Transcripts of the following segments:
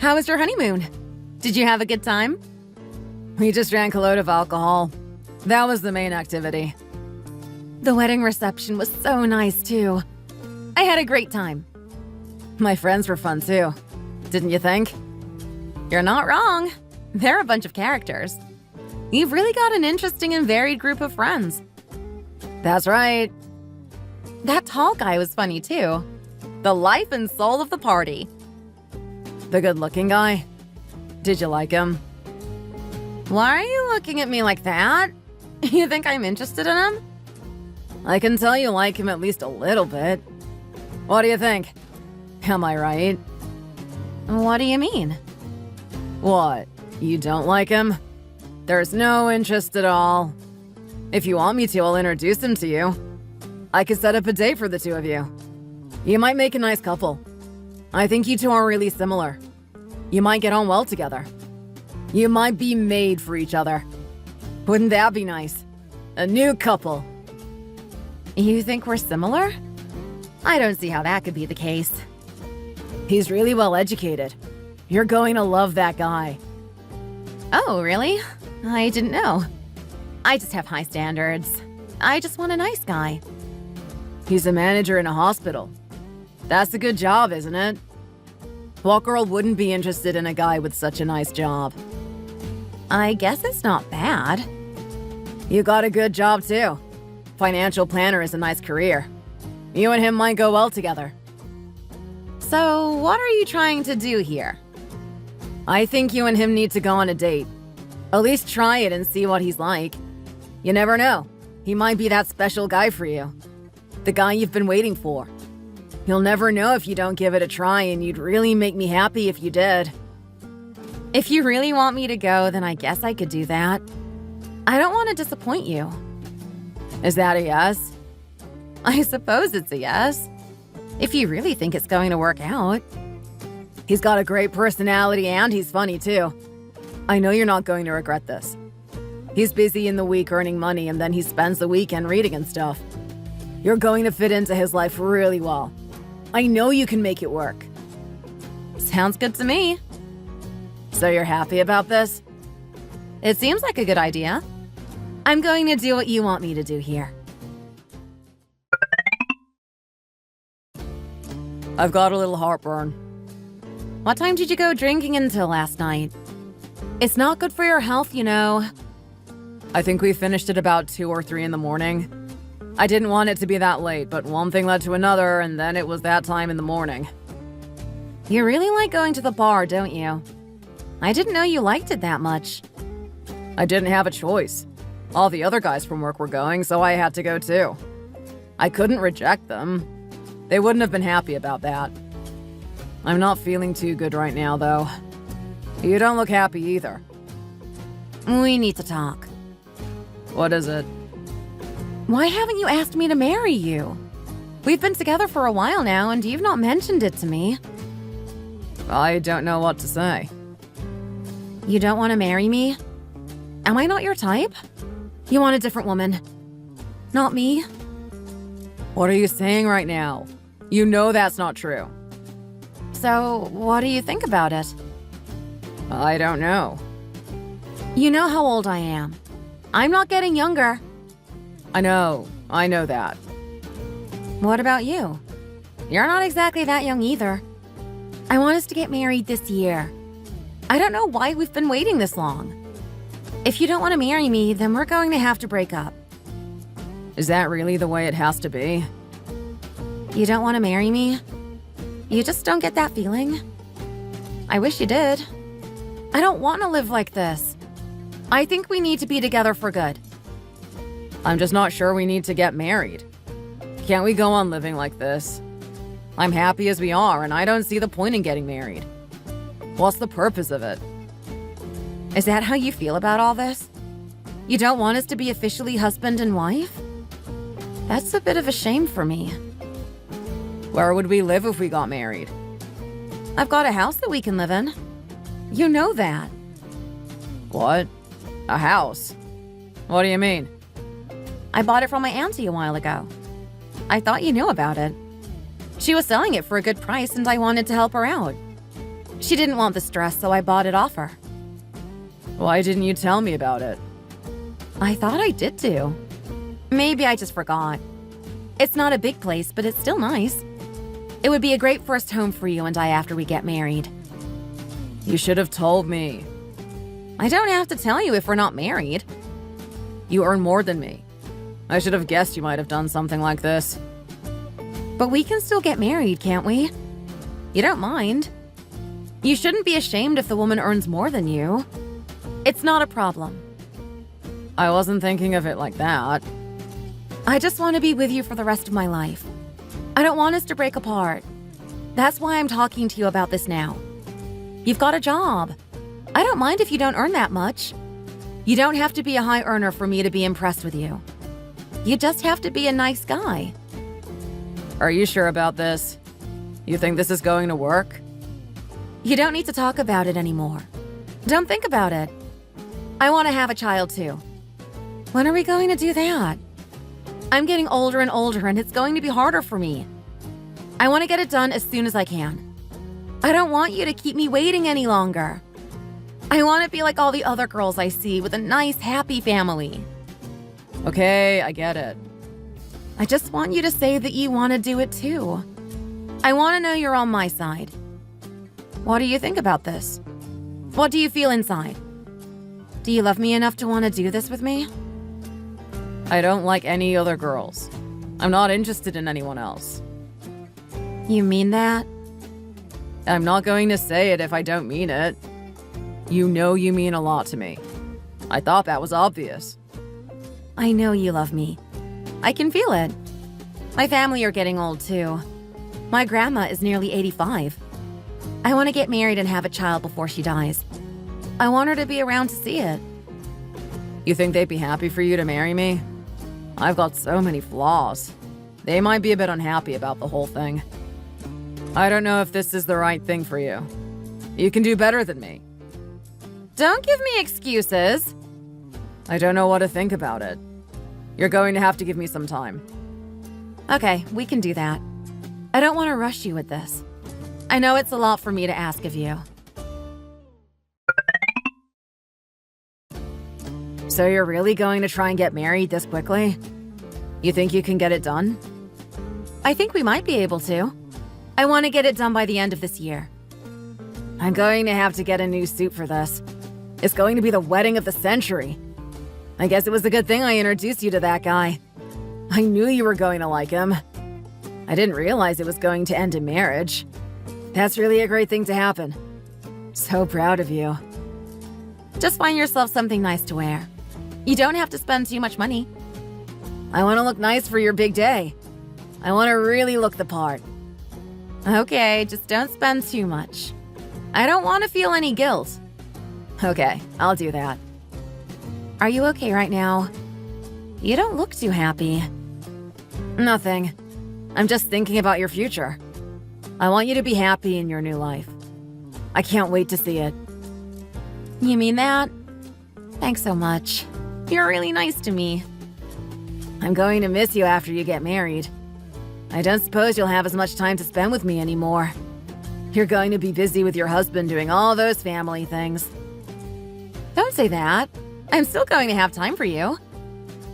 How was your honeymoon? Did you have a good time? We just drank a load of alcohol. That was the main activity. The wedding reception was so nice, too. I had a great time. My friends were fun, too. Didn't you think? You're not wrong. They're a bunch of characters. You've really got an interesting and varied group of friends. That's right. That tall guy was funny, too. The life and soul of the party. The good-looking guy? Did you like him? Why are you looking at me like that? You think I'm interested in him? I can tell you like him at least a little bit. What do you think? Am I right? What do you mean? What? You don't like him? There's no interest at all. If you want me to, I'll introduce him to you. I could set up a date for the two of you. You might make a nice couple. I think you two are really similar. You might get on well together. You might be made for each other. Wouldn't that be nice? A new couple. You think we're similar? I don't see how that could be the case. He's really well educated. You're going to love that guy. Oh, really? I didn't know. I just have high standards. I just want a nice guy. He's a manager in a hospital. That's a good job, isn't it? What girl wouldn't be interested in a guy with such a nice job? I guess it's not bad. You got a good job, too. Financial planner is a nice career. You and him might go well together. So, what are you trying to do here? I think you and him need to go on a date. At least try it and see what he's like. You never know. He might be that special guy for you. The guy you've been waiting for. You'll never know if you don't give it a try, and you'd really make me happy if you did. If you really want me to go, then I guess I could do that. I don't want to disappoint you. Is that a yes? I suppose it's a yes. If you really think it's going to work out. He's got a great personality and he's funny too. I know you're not going to regret this. He's busy in the week earning money and then he spends the weekend reading and stuff. You're going to fit into his life really well. I know you can make it work. Sounds good to me. So you're happy about this? It seems like a good idea. I'm going to do what you want me to do here. I've got a little heartburn. What time did you go drinking until last night? It's not good for your health, you know. I think we finished at about 2 or 3 in the morning. I didn't want it to be that late, but one thing led to another, and then it was that time in the morning. You really like going to the bar, don't you? I didn't know you liked it that much. I didn't have a choice. All the other guys from work were going, so I had to go too. I couldn't reject them. They wouldn't have been happy about that. I'm not feeling too good right now, though. You don't look happy either. We need to talk. What is it? Why haven't you asked me to marry you? We've been together for a while now, and you've not mentioned it to me. I don't know what to say. You don't want to marry me? Am I not your type? You want a different woman. Not me. What are you saying right now? You know that's not true. So, what do you think about it? I don't know. You know how old I am. I'm not getting younger. I know that. What about you? You're not exactly that young either. I want us to get married this year. I don't know why we've been waiting this long. If you don't want to marry me, then we're going to have to break up. Is that really the way it has to be? You don't want to marry me? You just don't get that feeling? I wish you did. I don't want to live like this. I think we need to be together for good. I'm just not sure we need to get married. Can't we go on living like this? I'm happy as we are, and I don't see the point in getting married. What's the purpose of it? Is that how you feel about all this? You don't want us to be officially husband and wife? That's a bit of a shame for me. Where would we live if we got married? I've got a house that we can live in. You know that. What? A house? What do you mean? I bought it from my auntie a while ago. I thought you knew about it. She was selling it for a good price and I wanted to help her out. She didn't want the stress, so I bought it off her. Why didn't you tell me about it? I thought I did too. Maybe I just forgot. It's not a big place, but it's still nice. It would be a great first home for you and I after we get married. You should have told me. I don't have to tell you if we're not married. You earn more than me. I should have guessed you might have done something like this. But we can still get married, can't we? You don't mind. You shouldn't be ashamed if the woman earns more than you. It's not a problem. I wasn't thinking of it like that. I just want to be with you for the rest of my life. I don't want us to break apart. That's why I'm talking to you about this now. You've got a job. I don't mind if you don't earn that much. You don't have to be a high earner for me to be impressed with you. You just have to be a nice guy. Are you sure about this? You think this is going to work? You don't need to talk about it anymore. Don't think about it. I want to have a child too. When are we going to do that? I'm getting older and older and it's going to be harder for me. I want to get it done as soon as I can. I don't want you to keep me waiting any longer. I want to be like all the other girls I see with a nice, happy family. Okay, I get it. I just want you to say that you want to do it too. I want to know you're on my side. What do you think about this? What do you feel inside? Do you love me enough to want to do this with me? I don't like any other girls. I'm not interested in anyone else. You mean that? I'm not going to say it if I don't mean it. You know you mean a lot to me. I thought that was obvious. I know you love me. I can feel it. My family are getting old too. My grandma is nearly 85. I want to get married and have a child before she dies. I want her to be around to see it. You think they'd be happy for you to marry me? I've got so many flaws. They might be a bit unhappy about the whole thing. I don't know if this is the right thing for you. You can do better than me. Don't give me excuses. I don't know what to think about it. You're going to have to give me some time. Okay, we can do that. I don't want to rush you with this. I know it's a lot for me to ask of you. So you're really going to try and get married this quickly? You think you can get it done? I think we might be able to. I want to get it done by the end of this year. I'm going to have to get a new suit for this. It's going to be the wedding of the century. I guess it was a good thing I introduced you to that guy. I knew you were going to like him. I didn't realize it was going to end in marriage. That's really a great thing to happen. So proud of you. Just find yourself something nice to wear. You don't have to spend too much money. I want to look nice for your big day. I want to really look the part. Okay, just don't spend too much. I don't want to feel any guilt. Okay, I'll do that. Are you okay right now? You don't look too happy. Nothing. I'm just thinking about your future. I want you to be happy in your new life. I can't wait to see it. You mean that? Thanks so much. You're really nice to me. I'm going to miss you after you get married. I don't suppose you'll have as much time to spend with me anymore. You're going to be busy with your husband doing all those family things. Don't say that. I'm still going to have time for you.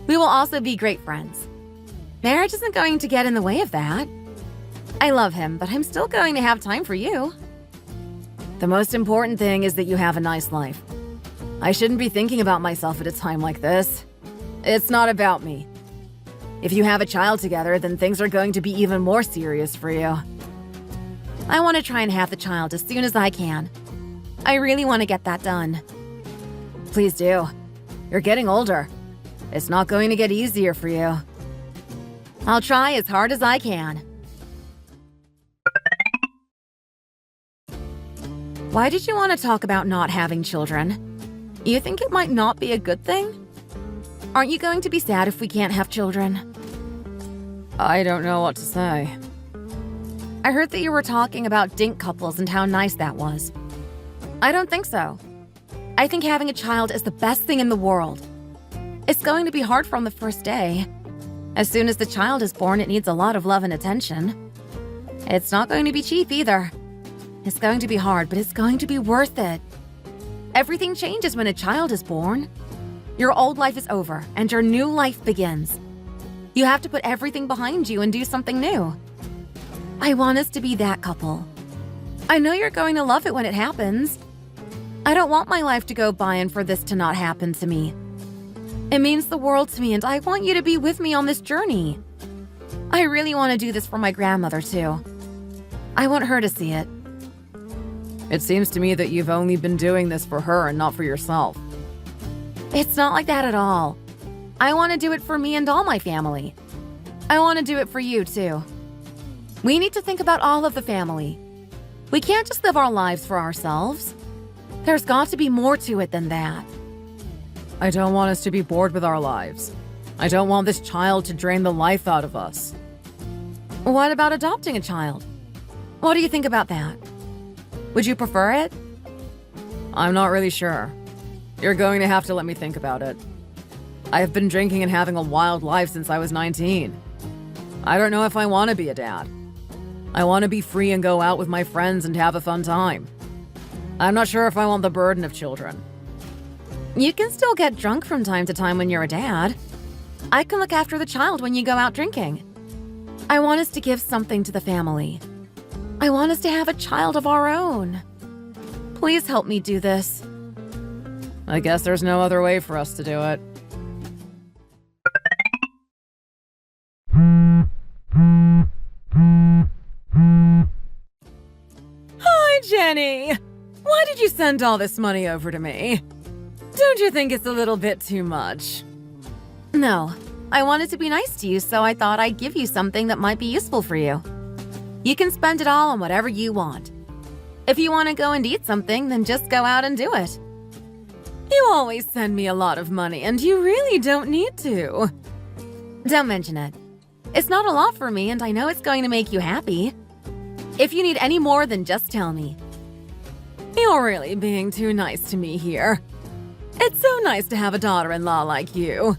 We will also be great friends. Marriage isn't going to get in the way of that. I love him, but I'm still going to have time for you. The most important thing is that you have a nice life. I shouldn't be thinking about myself at a time like this. It's not about me. If you have a child together, then things are going to be even more serious for you. I want to try and have the child as soon as I can. I really want to get that done. Please do. You're getting older. It's not going to get easier for you. I'll try as hard as I can. Why did you want to talk about not having children? You think it might not be a good thing? Aren't you going to be sad if we can't have children? I don't know what to say. I heard that you were talking about dink couples and how nice that was. I don't think so. I think having a child is the best thing in the world. It's going to be hard from the first day. As soon as the child is born, it needs a lot of love and attention. It's not going to be cheap either. It's going to be hard, but it's going to be worth it. Everything changes when a child is born. Your old life is over, and your new life begins. You have to put everything behind you and do something new. I want us to be that couple. I know you're going to love it when it happens. I don't want my life to go by and for this to not happen to me. It means the world to me, and I want you to be with me on this journey. I really want to do this for my grandmother, too. I want her to see it. It seems to me that you've only been doing this for her and not for yourself. It's not like that at all. I want to do it for me and all my family. I want to do it for you, too. We need to think about all of the family. We can't just live our lives for ourselves. There's got to be more to it than that. I don't want us to be bored with our lives. I don't want this child to drain the life out of us. What about adopting a child? What do you think about that? Would you prefer it? I'm not really sure. You're going to have to let me think about it. I have been drinking and having a wild life since I was 19. I don't know if I want to be a dad. I want to be free and go out with my friends and have a fun time. I'm not sure if I want the burden of children. You can still get drunk from time to time when you're a dad. I can look after the child when you go out drinking. I want us to give something to the family. I want us to have a child of our own. Please help me do this. I guess there's no other way for us to do it. Hi, Jenny. Why did you send all this money over to me? Don't you think it's a little bit too much? No, I wanted to be nice to you, so I thought I'd give you something that might be useful for you. You can spend it all on whatever you want. If you want to go and eat something, then just go out and do it. You always send me a lot of money, and you really don't need to. Don't mention it. It's not a lot for me, and I know it's going to make you happy. If you need any more, then just tell me. You're really being too nice to me here. It's so nice to have a daughter-in-law like you.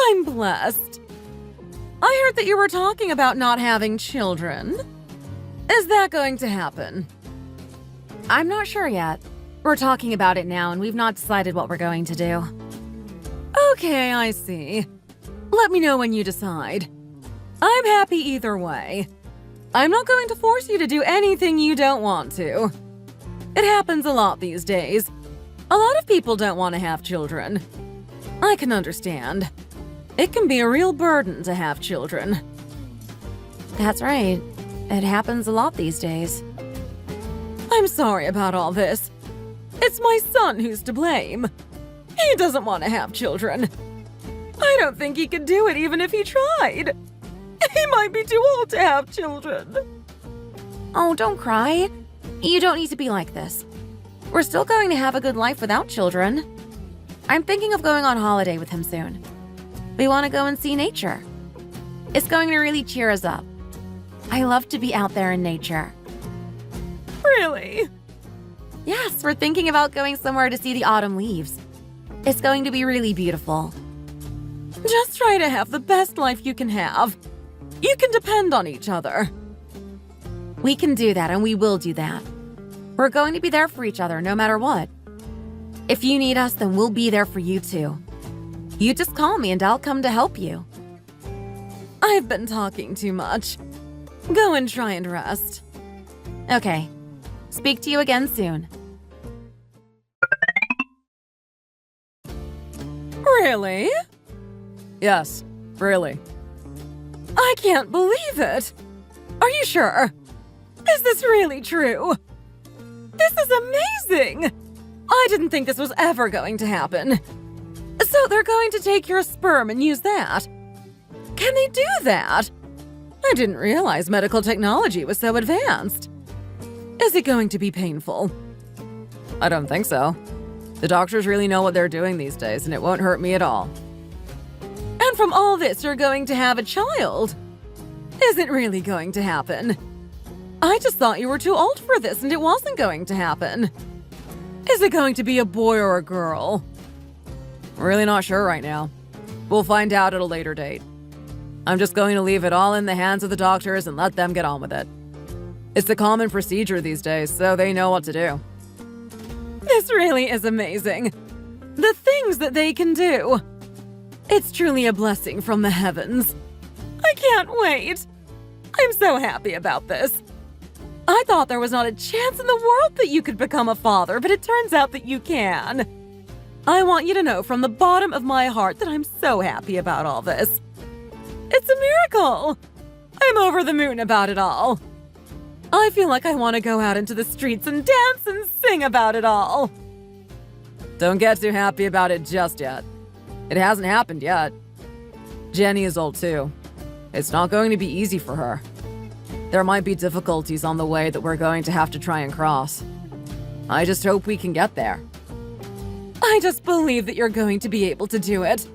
I'm blessed. I heard that you were talking about not having children. Is that going to happen? I'm not sure yet. We're talking about it now, and we've not decided what we're going to do. Okay, I see. Let me know when you decide. I'm happy either way. I'm not going to force you to do anything you don't want to. It happens a lot these days. A lot of people don't want to have children. I can understand. It can be a real burden to have children. That's right. It happens a lot these days. I'm sorry about all this. It's my son who's to blame. He doesn't want to have children. I don't think he could do it even if he tried. He might be too old to have children. Oh, don't cry. You don't need to be like this. We're still going to have a good life without children. I'm thinking of going on holiday with him soon. We want to go and see nature. It's going to really cheer us up. I love to be out there in nature. Really? Yes, we're thinking about going somewhere to see the autumn leaves. It's going to be really beautiful. Just try to have the best life you can have. You can depend on each other. We can do that, and we will do that. We're going to be there for each other no matter what. If you need us, then we'll be there for you too. You just call me and I'll come to help you. I've been talking too much. Go and try and rest. Okay. Speak to you again soon. Really? Yes, really. I can't believe it. Are you sure? Is this really true? This is amazing. I didn't think this was ever going to happen. So they're going to take your sperm and use that. Can they do that? I didn't realize medical technology was so advanced. Is it going to be painful? I don't think so. The doctors really know what they're doing these days, and it won't hurt me at all. And from all this, you're going to have a child. Isn't really going to happen. I just thought you were too old for this and it wasn't going to happen. Is it going to be a boy or a girl? I'm really not sure right now. We'll find out at a later date. I'm just going to leave it all in the hands of the doctors and let them get on with it. It's the common procedure these days, so they know what to do. This really is amazing. The things that they can do. It's truly a blessing from the heavens. I can't wait. I'm so happy about this. I thought there was not a chance in the world that you could become a father, but it turns out that you can. I want you to know from the bottom of my heart that I'm so happy about all this. It's a miracle. I'm over the moon about it all. I feel like I want to go out into the streets and dance and sing about it all. Don't get too happy about it just yet. It hasn't happened yet. Jenny is old too. It's not going to be easy for her. There might be difficulties on the way that we're going to have to try and cross. I just hope we can get there. I just believe that you're going to be able to do it.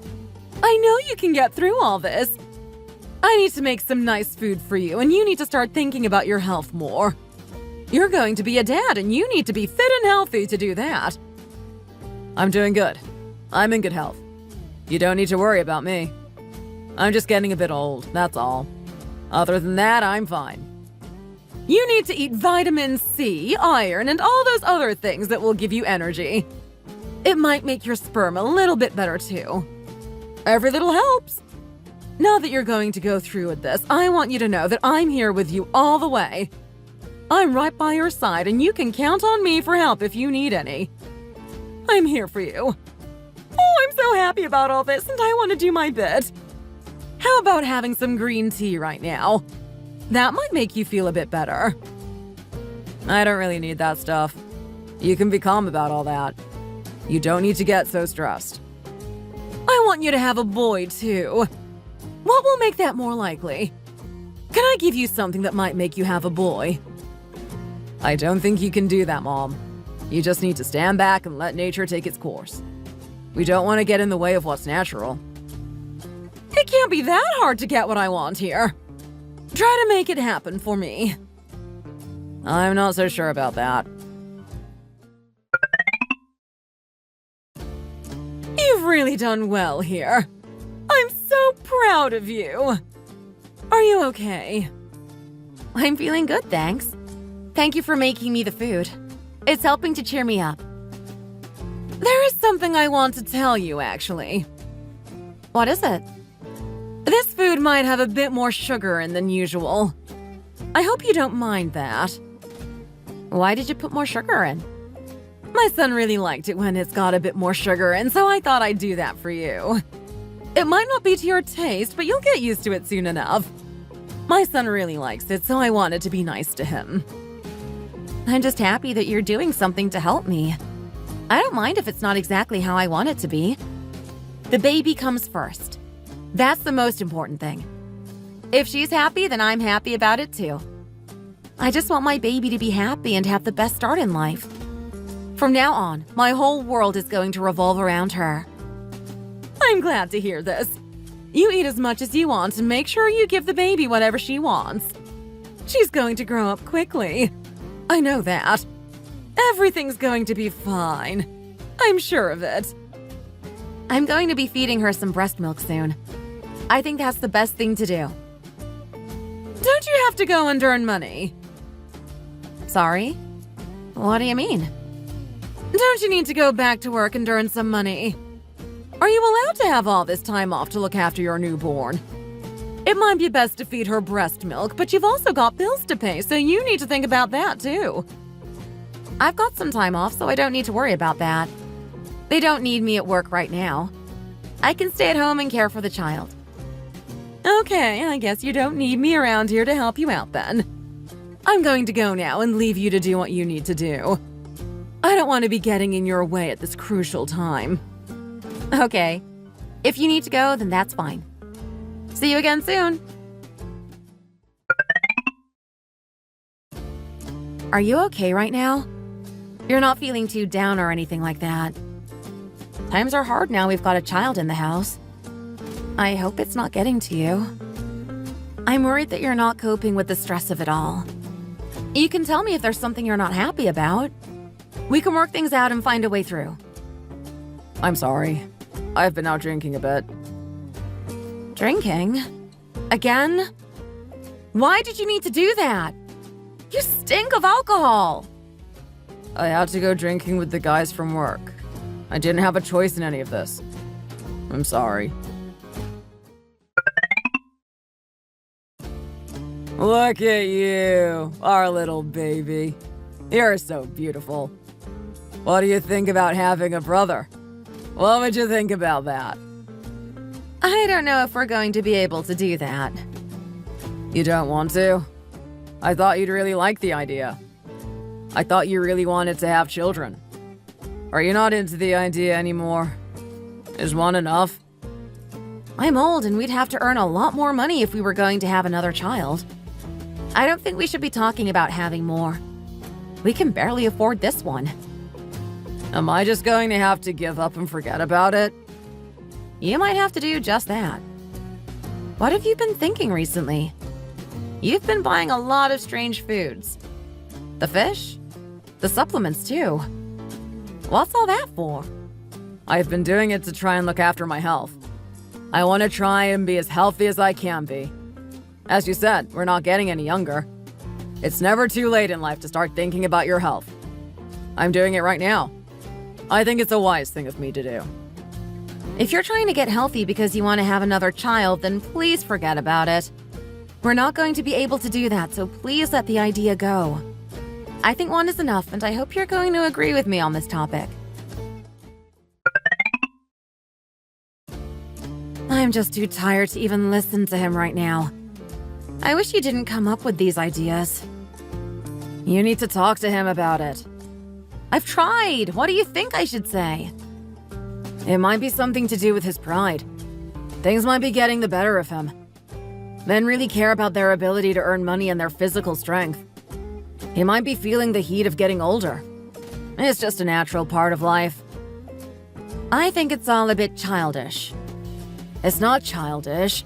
I know you can get through all this. I need to make some nice food for you, and you need to start thinking about your health more. You're going to be a dad, and you need to be fit and healthy to do that. I'm doing good. I'm in good health. You don't need to worry about me. I'm just getting a bit old, that's all. Other than that, I'm fine. You need to eat vitamin C, iron, and all those other things that will give you energy. It might make your sperm a little bit better too. Every little helps. Now that you're going to go through with this, I want you to know that I'm here with you all the way. I'm right by your side, and you can count on me for help if you need any. I'm here for you. Oh, I'm so happy about all this, and I want to do my bit. How about having some green tea right now? That might make you feel a bit better. I don't really need that stuff. You can be calm about all that. You don't need to get so stressed. I want you to have a boy, too. What will make that more likely? Can I give you something that might make you have a boy? I don't think you can do that, Mom. You just need to stand back and let nature take its course. We don't want to get in the way of what's natural. It can't be that hard to get what I want here. Try to make it happen for me. I'm not so sure about that. You've really done well here. I'm so proud of you. Are you okay? I'm feeling good, thanks. Thank you for making me the food. It's helping to cheer me up. There is something I want to tell you, actually. What is it? This food might have a bit more sugar in than usual. I hope you don't mind that. Why did you put more sugar in? My son really liked it when it's got a bit more sugar in, so I thought I'd do that for you. It might not be to your taste, but you'll get used to it soon enough. My son really likes it, so I wanted to be nice to him. I'm just happy that you're doing something to help me. I don't mind if it's not exactly how I want it to be. The baby comes first. That's the most important thing. If she's happy, then I'm happy about it too. I just want my baby to be happy and have the best start in life. From now on, my whole world is going to revolve around her. I'm glad to hear this. You eat as much as you want and make sure you give the baby whatever she wants. She's going to grow up quickly. I know that. Everything's going to be fine. I'm sure of it. I'm going to be feeding her some breast milk soon. I think that's the best thing to do. Don't you have to go and earn money? Sorry? What do you mean? Don't you need to go back to work and earn some money? Are you allowed to have all this time off to look after your newborn? It might be best to feed her breast milk, but you've also got bills to pay, so you need to think about that too. I've got some time off, so I don't need to worry about that. They don't need me at work right now. I can stay at home and care for the child. Okay, I guess you don't need me around here to help you out then. I'm going to go now and leave you to do what you need to do. I don't want to be getting in your way at this crucial time. Okay. If you need to go, then that's fine. See you again soon. Are you okay right now? You're not feeling too down or anything like that. Times are hard now we've got a child in the house. I hope it's not getting to you. I'm worried that you're not coping with the stress of it all. You can tell me if there's something you're not happy about. We can work things out and find a way through. I'm sorry. I've been out drinking a bit. Drinking? Again? Why did you need to do that? You stink of alcohol! I had to go drinking with the guys from work. I didn't have a choice in any of this. I'm sorry. Look at you, our little baby. You're so beautiful. What do you think about having a brother? What would you think about that? I don't know if we're going to be able to do that. You don't want to? I thought you'd really like the idea. I thought you really wanted to have children. Are you not into the idea anymore? Is one enough? I'm old and we'd have to earn a lot more money if we were going to have another child. I don't think we should be talking about having more. We can barely afford this one. Am I just going to have to give up and forget about it? You might have to do just that. What have you been thinking recently? You've been buying a lot of strange foods. The fish? The supplements, too. What's all that for? I've been doing it to try and look after my health. I want to try and be as healthy as I can be. As you said, we're not getting any younger. It's never too late in life to start thinking about your health. I'm doing it right now. I think it's a wise thing of me to do. If you're trying to get healthy because you want to have another child, then please forget about it. We're not going to be able to do that, so please let the idea go. I think one is enough, and I hope you're going to agree with me on this topic. I'm just too tired to even listen to him right now. I wish you didn't come up with these ideas. You need to talk to him about it. I've tried. What do you think I should say? It might be something to do with his pride. Things might be getting the better of him. Men really care about their ability to earn money and their physical strength. He might be feeling the heat of getting older. It's just a natural part of life. I think it's all a bit childish. It's not childish.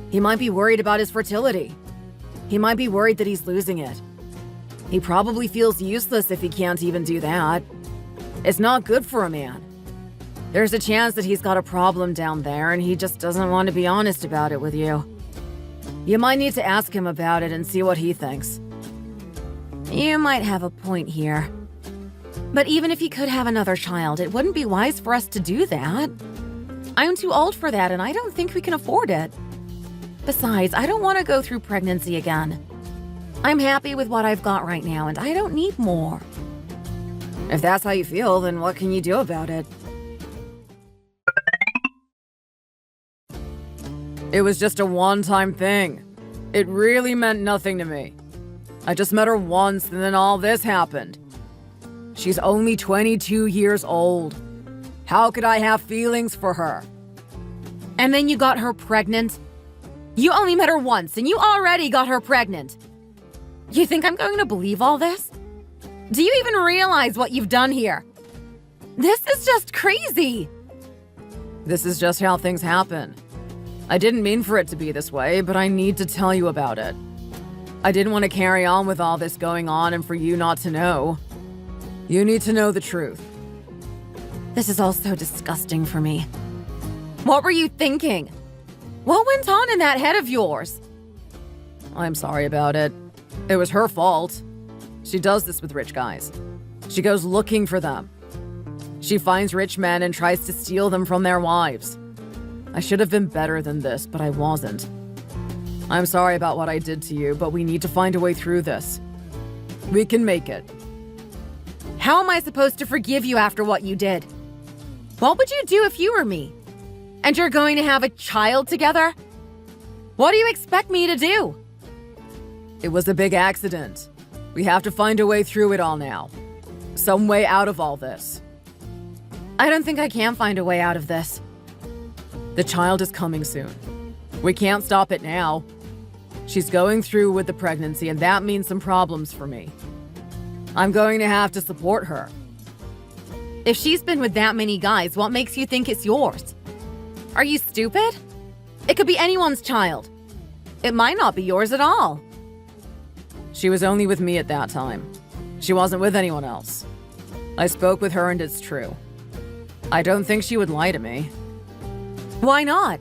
He might be worried about his fertility. He might be worried that he's losing it. He probably feels useless if he can't even do that. It's not good for a man. There's a chance that he's got a problem down there and he just doesn't want to be honest about it with you. You might need to ask him about it and see what he thinks. You might have a point here. But even if he could have another child, it wouldn't be wise for us to do that. I'm too old for that and I don't think we can afford it. Besides, I don't want to go through pregnancy again. I'm happy with what I've got right now and I don't need more. If that's how you feel, then what can you do about it? It was just a one-time thing. It really meant nothing to me. I just met her once and then all this happened. She's only 22 years old. How could I have feelings for her? And then you got her pregnant? You only met her once and you already got her pregnant. You think I'm going to believe all this? Do you even realize what you've done here? This is just crazy. This is just how things happen. I didn't mean for it to be this way, but I need to tell you about it. I didn't want to carry on with all this going on and for you not to know. You need to know the truth. This is all so disgusting for me. What were you thinking? What went on in that head of yours? I'm sorry about it. It was her fault. She does this with rich guys. She goes looking for them. She finds rich men and tries to steal them from their wives. I should have been better than this, but I wasn't. I'm sorry about what I did to you, but we need to find a way through this. We can make it. How am I supposed to forgive you after what you did? What would you do if you were me? And you're going to have a child together? What do you expect me to do? It was a big accident. We have to find a way through it all now. Some way out of all this. I don't think I can find a way out of this. The child is coming soon. We can't stop it now. She's going through with the pregnancy, and that means some problems for me. I'm going to have to support her. If she's been with that many guys, what makes you think it's yours? Are you stupid? It could be anyone's child. It might not be yours at all. She was only with me at that time. She wasn't with anyone else. I spoke with her and it's true. I don't think she would lie to me. Why not?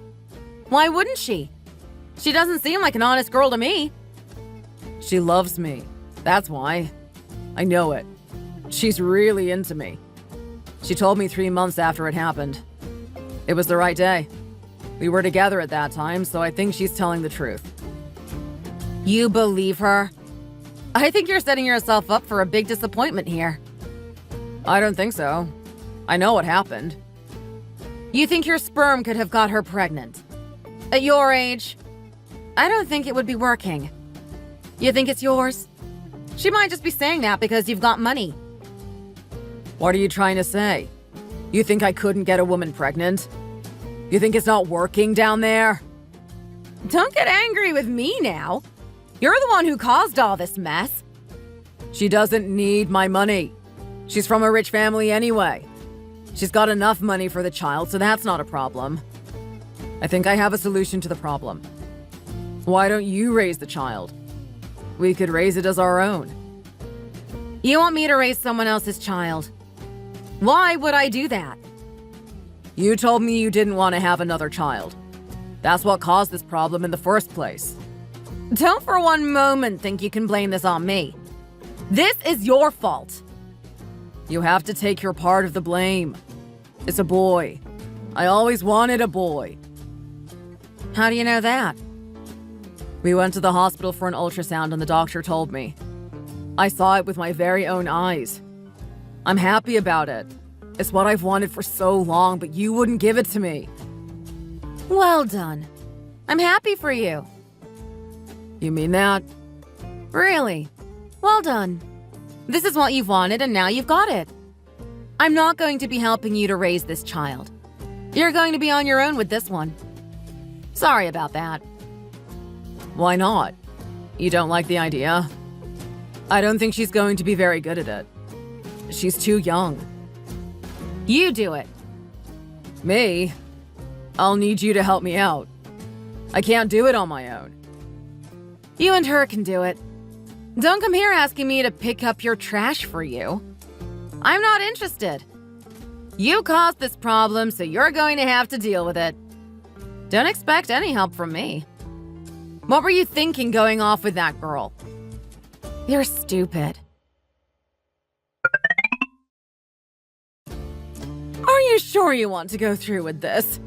Why wouldn't she? She doesn't seem like an honest girl to me. She loves me. That's why. I know it. She's really into me. She told me 3 months after it happened. It was the right day. We were together at that time, so I think she's telling the truth. You believe her? I think you're setting yourself up for a big disappointment here. I don't think so. I know what happened. You think your sperm could have got her pregnant? At your age? I don't think it would be working. You think it's yours? She might just be saying that because you've got money. What are you trying to say? You think I couldn't get a woman pregnant? You think it's not working down there? Don't get angry with me now. You're the one who caused all this mess. She doesn't need my money. She's from a rich family anyway. She's got enough money for the child, so that's not a problem. I think I have a solution to the problem. Why don't you raise the child? We could raise it as our own. You want me to raise someone else's child? Why would I do that? You told me you didn't want to have another child. That's what caused this problem in the first place. Don't for one moment think you can blame this on me. This is your fault. You have to take your part of the blame. It's a boy. I always wanted a boy. How do you know that? We went to the hospital for an ultrasound and the doctor told me. I saw it with my very own eyes. I'm happy about it. It's what I've wanted for so long, but you wouldn't give it to me. Well done. I'm happy for you. You mean that? Really? Well done. This is what you've wanted and now you've got it. I'm not going to be helping you to raise this child. You're going to be on your own with this one. Sorry about that. Why not? You don't like the idea? I don't think she's going to be very good at it. She's too young. You do it. Me? I'll need you to help me out. I can't do it on my own. You and her can do it. Don't come here asking me to pick up your trash for you. I'm not interested. You caused this problem, so you're going to have to deal with it. Don't expect any help from me. What were you thinking going off with that girl? You're stupid. Are you sure you want to go through with this?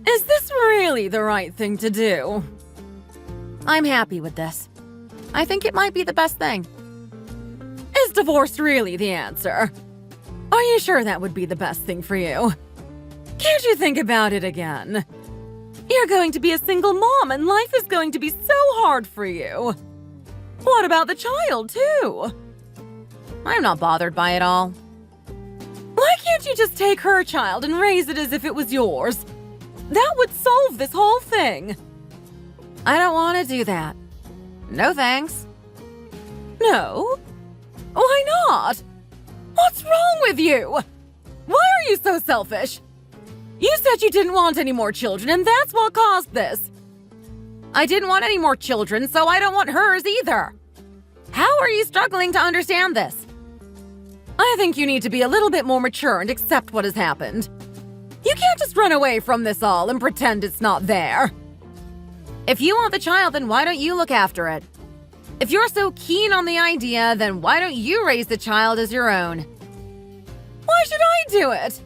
Is this really the right thing to do? I'm happy with this. I think it might be the best thing. Is divorce really the answer? Are you sure that would be the best thing for you? Can't you think about it again? You're going to be a single mom and life is going to be so hard for you. What about the child, too? I'm not bothered by it all. Why can't you just take her child and raise it as if it was yours? That would solve this whole thing. I don't want to do that. No thanks. No? Why not? What's wrong with you? Why are you so selfish? You said you didn't want any more children, and that's what caused this. I didn't want any more children, so I don't want hers either. How are you struggling to understand this? I think you need to be a little bit more mature and accept what has happened. You can't just run away from this all and pretend it's not there. If you want the child, then why don't you look after it? If you're so keen on the idea, then why don't you raise the child as your own? Why should I do it?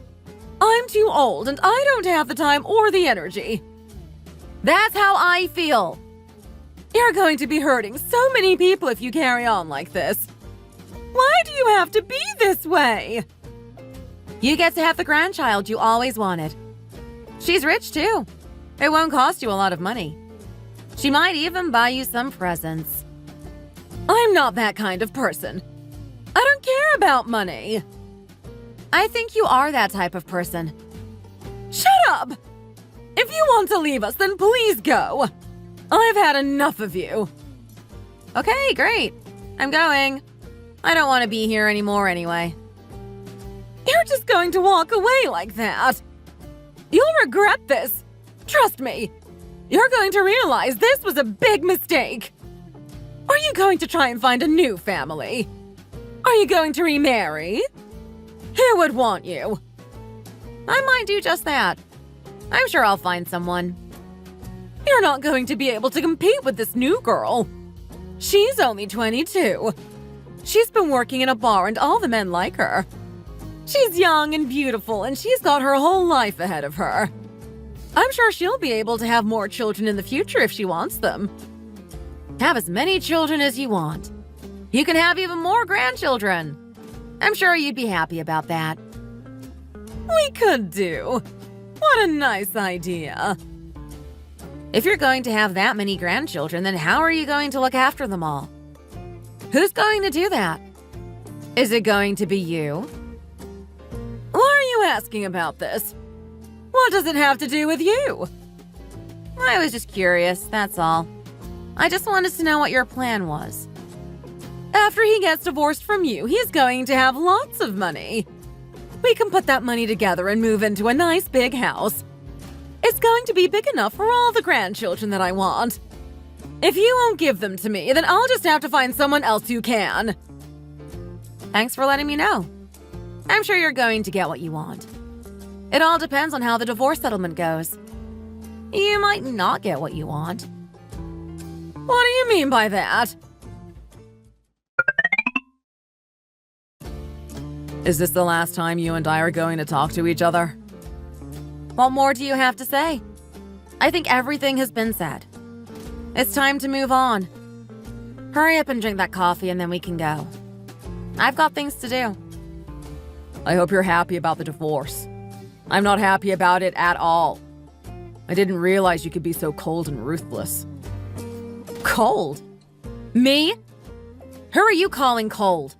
I'm too old and I don't have the time or the energy. That's how I feel. You're going to be hurting so many people if you carry on like this. Why do you have to be this way? You get to have the grandchild you always wanted. She's rich too. It won't cost you a lot of money. She might even buy you some presents. I'm not that kind of person. I don't care about money. I think you are that type of person. Shut up! If you want to leave us, then please go. I've had enough of you. Okay, great. I'm going. I don't want to be here anymore anyway. You're just going to walk away like that. You'll regret this. Trust me. You're going to realize this was a big mistake. Are you going to try and find a new family? Are you going to remarry? Who would want you? I might do just that. I'm sure I'll find someone. You're not going to be able to compete with this new girl. She's only 22. She's been working in a bar and all the men like her. She's young and beautiful and she's got her whole life ahead of her. I'm sure she'll be able to have more children in the future if she wants them. Have as many children as you want. You can have even more grandchildren. I'm sure you'd be happy about that. We could do. What a nice idea. If you're going to have that many grandchildren, then how are you going to look after them all? Who's going to do that? Is it going to be you? Why are you asking about this? What does it have to do with you? I was just curious, that's all. I just wanted to know what your plan was. After he gets divorced from you, he's going to have lots of money. We can put that money together and move into a nice big house. It's going to be big enough for all the grandchildren that I want. If you won't give them to me, then I'll just have to find someone else who can. Thanks for letting me know. I'm sure you're going to get what you want. It all depends on how the divorce settlement goes. You might not get what you want. What do you mean by that? Is this the last time you and I are going to talk to each other? What more do you have to say? I think everything has been said. It's time to move on. Hurry up and drink that coffee and then we can go. I've got things to do. I hope you're happy about the divorce. I'm not happy about it at all. I didn't realize you could be so cold and ruthless. Cold? Me? Who are you calling cold?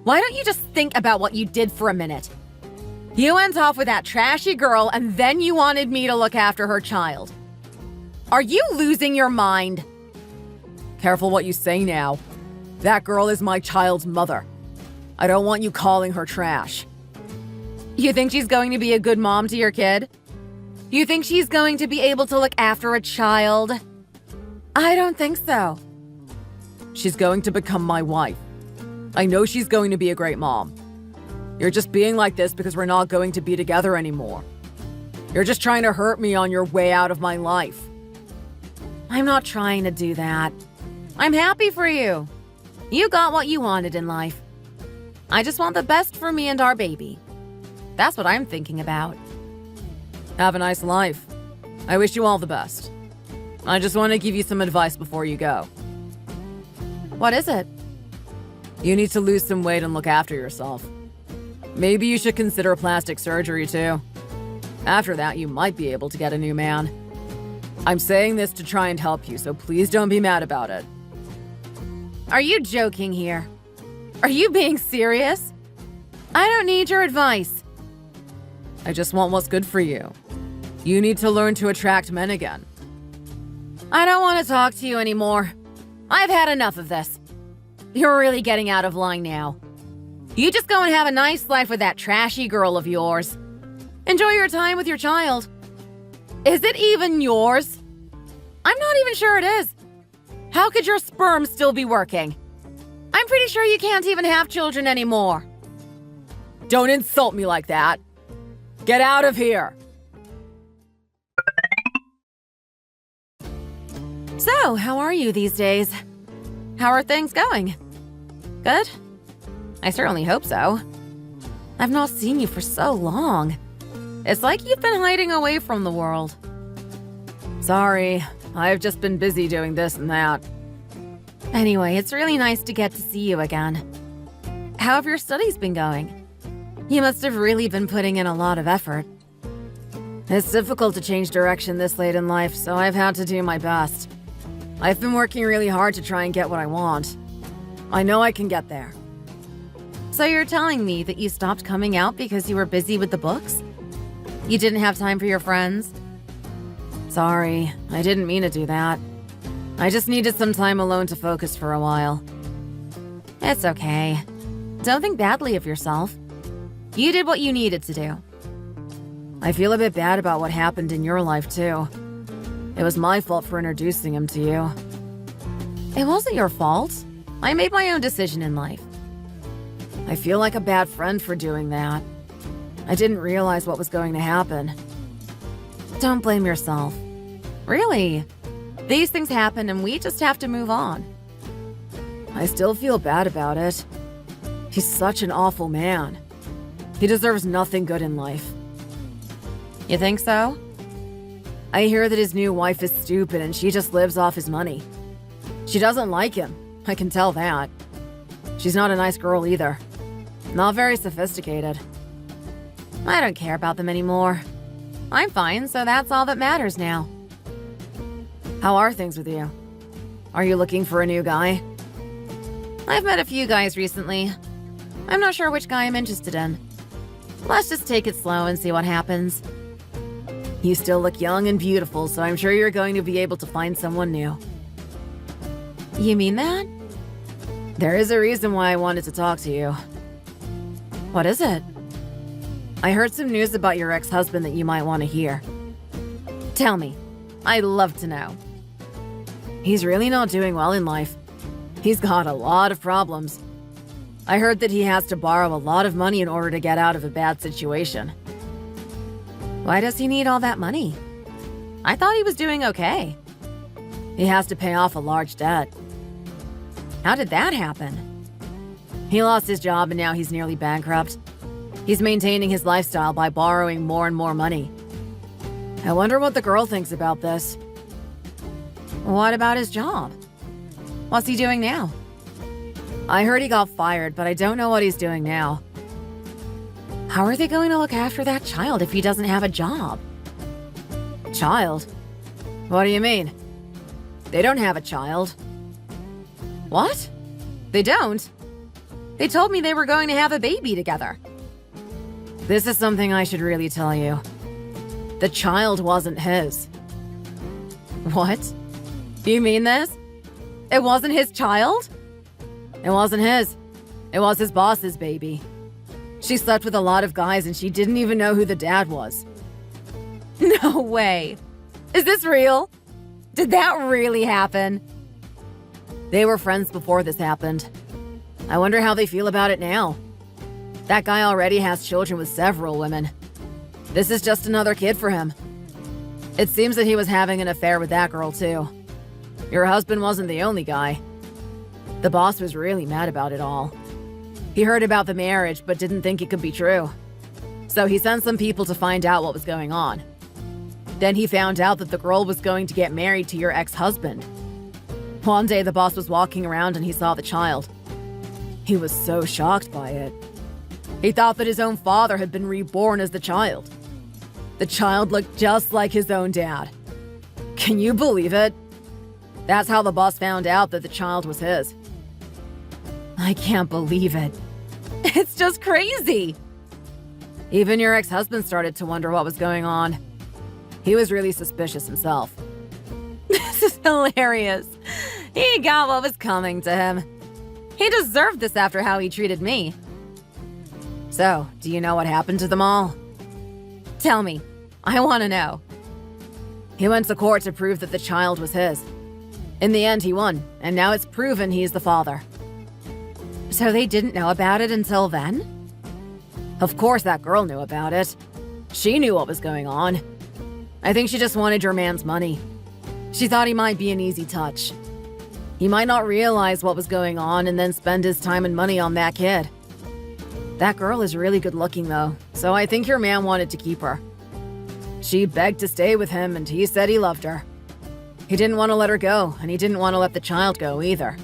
Why don't you just think about what you did for a minute? You went off with that trashy girl and then you wanted me to look after her child. Are you losing your mind? Careful what you say now. That girl is my child's mother. I don't want you calling her trash. You think she's going to be a good mom to your kid? You think she's going to be able to look after a child? I don't think so. She's going to become my wife. I know she's going to be a great mom. You're just being like this because we're not going to be together anymore. You're just trying to hurt me on your way out of my life. I'm not trying to do that. I'm happy for you. You got what you wanted in life. I just want the best for me and our baby. That's what I'm thinking about. Have a nice life. I wish you all the best. I just want to give you some advice before you go. What is it? You need to lose some weight and look after yourself. Maybe you should consider plastic surgery too. After that, you might be able to get a new man. I'm saying this to try and help you, so please don't be mad about it. Are you joking here? Are you being serious? I don't need your advice. I just want what's good for you. You need to learn to attract men again. I don't want to talk to you anymore. I've had enough of this. You're really getting out of line now. You just go and have a nice life with that trashy girl of yours. Enjoy your time with your child. Is it even yours? I'm not even sure it is. How could your sperm still be working? I'm pretty sure you can't even have children anymore. Don't insult me like that. Get out of here. So, how are you these days? How are things going? Good? I certainly hope so. I've not seen you for so long. It's like you've been hiding away from the world. Sorry, I've just been busy doing this and that. Anyway, it's really nice to get to see you again. How have your studies been going? You must have really been putting in a lot of effort. It's difficult to change direction this late in life, so I've had to do my best. I've been working really hard to try and get what I want. I know I can get there. So you're telling me that you stopped coming out because you were busy with the books? You didn't have time for your friends? Sorry, I didn't mean to do that. I just needed some time alone to focus for a while. It's okay. Don't think badly of yourself. You did what you needed to do. I feel a bit bad about what happened in your life, too. It was my fault for introducing him to you. It wasn't your fault. I made my own decision in life. I feel like a bad friend for doing that. I didn't realize what was going to happen. Don't blame yourself. Really. These things happen and we just have to move on. I still feel bad about it. He's such an awful man. He deserves nothing good in life. You think so? I hear that his new wife is stupid and she just lives off his money. She doesn't like him, I can tell that. She's not a nice girl either. Not very sophisticated. I don't care about them anymore. I'm fine, so that's all that matters now. How are things with you? Are you looking for a new guy? I've met a few guys recently. I'm not sure which guy I'm interested in. Let's just take it slow and see what happens. You still look young and beautiful, so I'm sure you're going to be able to find someone new. You mean that? There is a reason why I wanted to talk to you. What is it? I heard some news about your ex-husband that you might want to hear. Tell me. I'd love to know. He's really not doing well in life. He's got a lot of problems. I heard that he has to borrow a lot of money in order to get out of a bad situation. Why does he need all that money? I thought he was doing okay. He has to pay off a large debt. How did that happen? He lost his job and now he's nearly bankrupt. He's maintaining his lifestyle by borrowing more and more money. I wonder what the girl thinks about this. What about his job? What's he doing now? I heard he got fired, but I don't know what he's doing now. How are they going to look after that child if he doesn't have a job? Child? What do you mean? They don't have a child. What? They don't? They told me they were going to have a baby together. This is something I should really tell you. The child wasn't his. What? You mean this? It wasn't his child? It wasn't his. It was his boss's baby. She slept with a lot of guys and she didn't even know who the dad was. No way. Is this real? Did that really happen? They were friends before this happened. I wonder how they feel about it now. That guy already has children with several women. This is just another kid for him. It seems that he was having an affair with that girl too. Your husband wasn't the only guy. The boss was really mad about it all. He heard about the marriage but didn't think it could be true. So he sent some people to find out what was going on. Then he found out that the girl was going to get married to your ex-husband. One day the boss was walking around and he saw the child. He was so shocked by it. He thought that his own father had been reborn as the child. The child looked just like his own dad. Can you believe it? That's how the boss found out that the child was his. I can't believe it. It's just crazy. Even your ex-husband started to wonder what was going on. He was really suspicious himself. This is hilarious. He got what was coming to him. He deserved this after how he treated me. So, do you know what happened to them all? Tell me. I want to know. He went to court to prove that the child was his. In the end, he won, and now it's proven he's the father. So they didn't know about it until then? Of course that girl knew about it. She knew what was going on. I think she just wanted your man's money. She thought he might be an easy touch. He might not realize what was going on and then spend his time and money on that kid. That girl is really good looking though, so I think your man wanted to keep her. She begged to stay with him and he said he loved her. He didn't want to let her go, and he didn't want to let the child go either.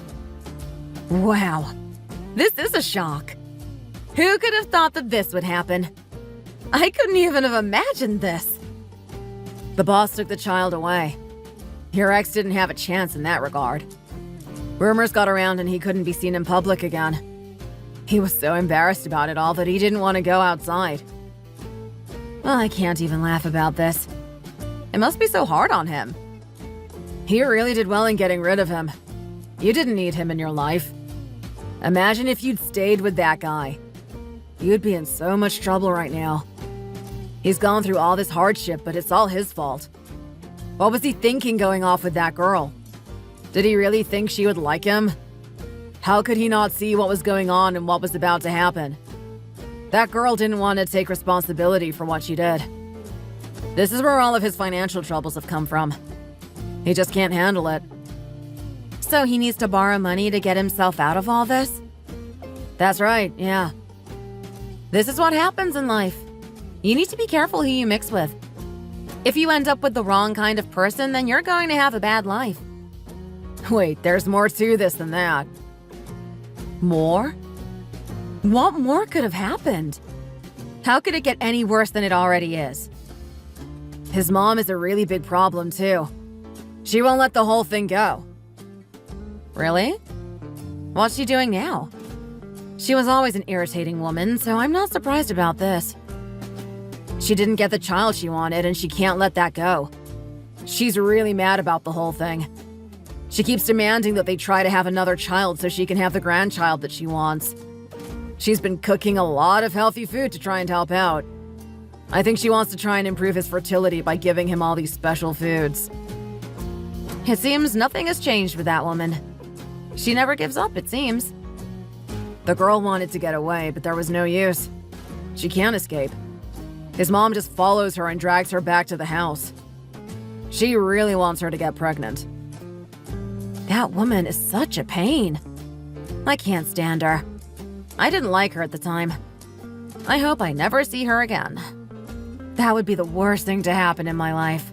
Wow. This is a shock. Who could have thought that this would happen? I couldn't even have imagined this. The boss took the child away. Your ex didn't have a chance in that regard. Rumors got around and he couldn't be seen in public again. He was so embarrassed about it all that he didn't want to go outside. Well, I can't even laugh about this. It must be so hard on him. He really did well in getting rid of him. You didn't need him in your life. Imagine if you'd stayed with that guy. You'd be in so much trouble right now. He's gone through all this hardship, but it's all his fault. What was he thinking going off with that girl? Did he really think she would like him? How could he not see what was going on and what was about to happen? That girl didn't want to take responsibility for what she did. This is where all of his financial troubles have come from. He just can't handle it. So he needs to borrow money to get himself out of all this? That's right, yeah. This is what happens in life. You need to be careful who you mix with. If you end up with the wrong kind of person, then you're going to have a bad life. Wait, there's more to this than that. More? What more could have happened? How could it get any worse than it already is? His mom is a really big problem, too. She won't let the whole thing go. Really? What's she doing now? She was always an irritating woman, so I'm not surprised about this. She didn't get the child she wanted, and she can't let that go. She's really mad about the whole thing. She keeps demanding that they try to have another child so she can have the grandchild that she wants. She's been cooking a lot of healthy food to try and help out. I think she wants to try and improve his fertility by giving him all these special foods. It seems nothing has changed with that woman. She never gives up, it seems. The girl wanted to get away, but there was no use. She can't escape. His mom just follows her and drags her back to the house. She really wants her to get pregnant. That woman is such a pain. I can't stand her. I didn't like her at the time. I hope I never see her again. That would be the worst thing to happen in my life.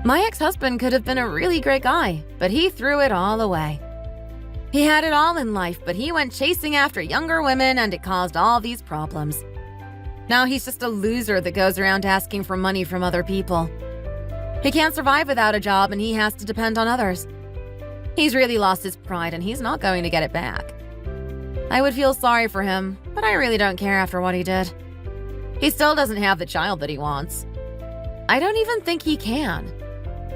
My ex-husband could have been a really great guy, but he threw it all away. He had it all in life, but he went chasing after younger women and it caused all these problems. Now he's just a loser that goes around asking for money from other people. He can't survive without a job and he has to depend on others. He's really lost his pride and he's not going to get it back. I would feel sorry for him, but I really don't care after what he did. He still doesn't have the child that he wants. I don't even think he can.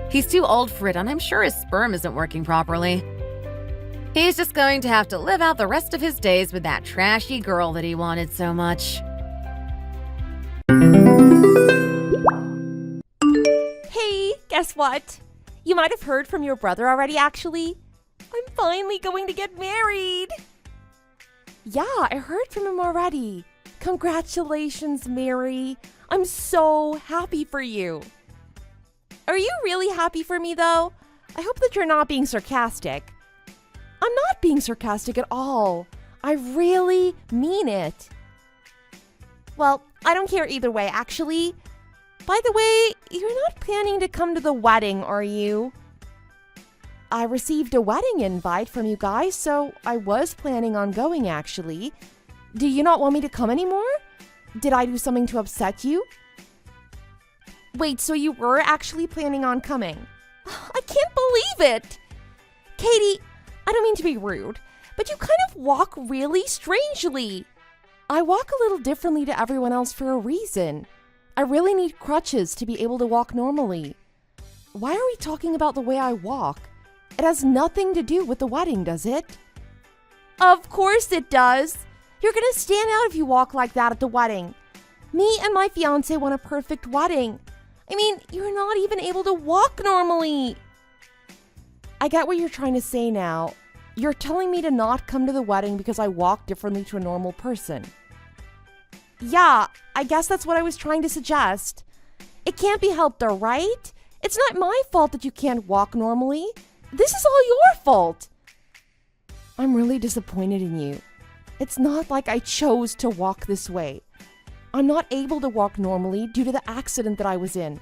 He's too old for it and I'm sure his sperm isn't working properly. He's just going to have to live out the rest of his days with that trashy girl that he wanted so much. Hey, guess what? You might have heard from your brother already, actually. I'm finally going to get married. Yeah, I heard from him already. Congratulations, Mary. I'm so happy for you. Are you really happy for me, though? I hope that you're not being sarcastic. I'm not being sarcastic at all. I really mean it. Well, I don't care either way, actually. By the way, you're not planning to come to the wedding, are you? I received a wedding invite from you guys, so I was planning on going, actually. Do you not want me to come anymore? Did I do something to upset you? Wait, so you were actually planning on coming? I can't believe it! Katie, I don't mean to be rude, but you kind of walk really strangely. I walk a little differently to everyone else for a reason. I really need crutches to be able to walk normally. Why are we talking about the way I walk? It has nothing to do with the wedding, does it? Of course it does. You're gonna stand out if you walk like that at the wedding. Me and my fiance want a perfect wedding. I mean, you're not even able to walk normally. I get what you're trying to say now. You're telling me to not come to the wedding because I walk differently to a normal person. Yeah, I guess that's what I was trying to suggest. It can't be helped though, right? It's not my fault that you can't walk normally. This is all your fault. I'm really disappointed in you. It's not like I chose to walk this way. I'm not able to walk normally due to the accident that I was in.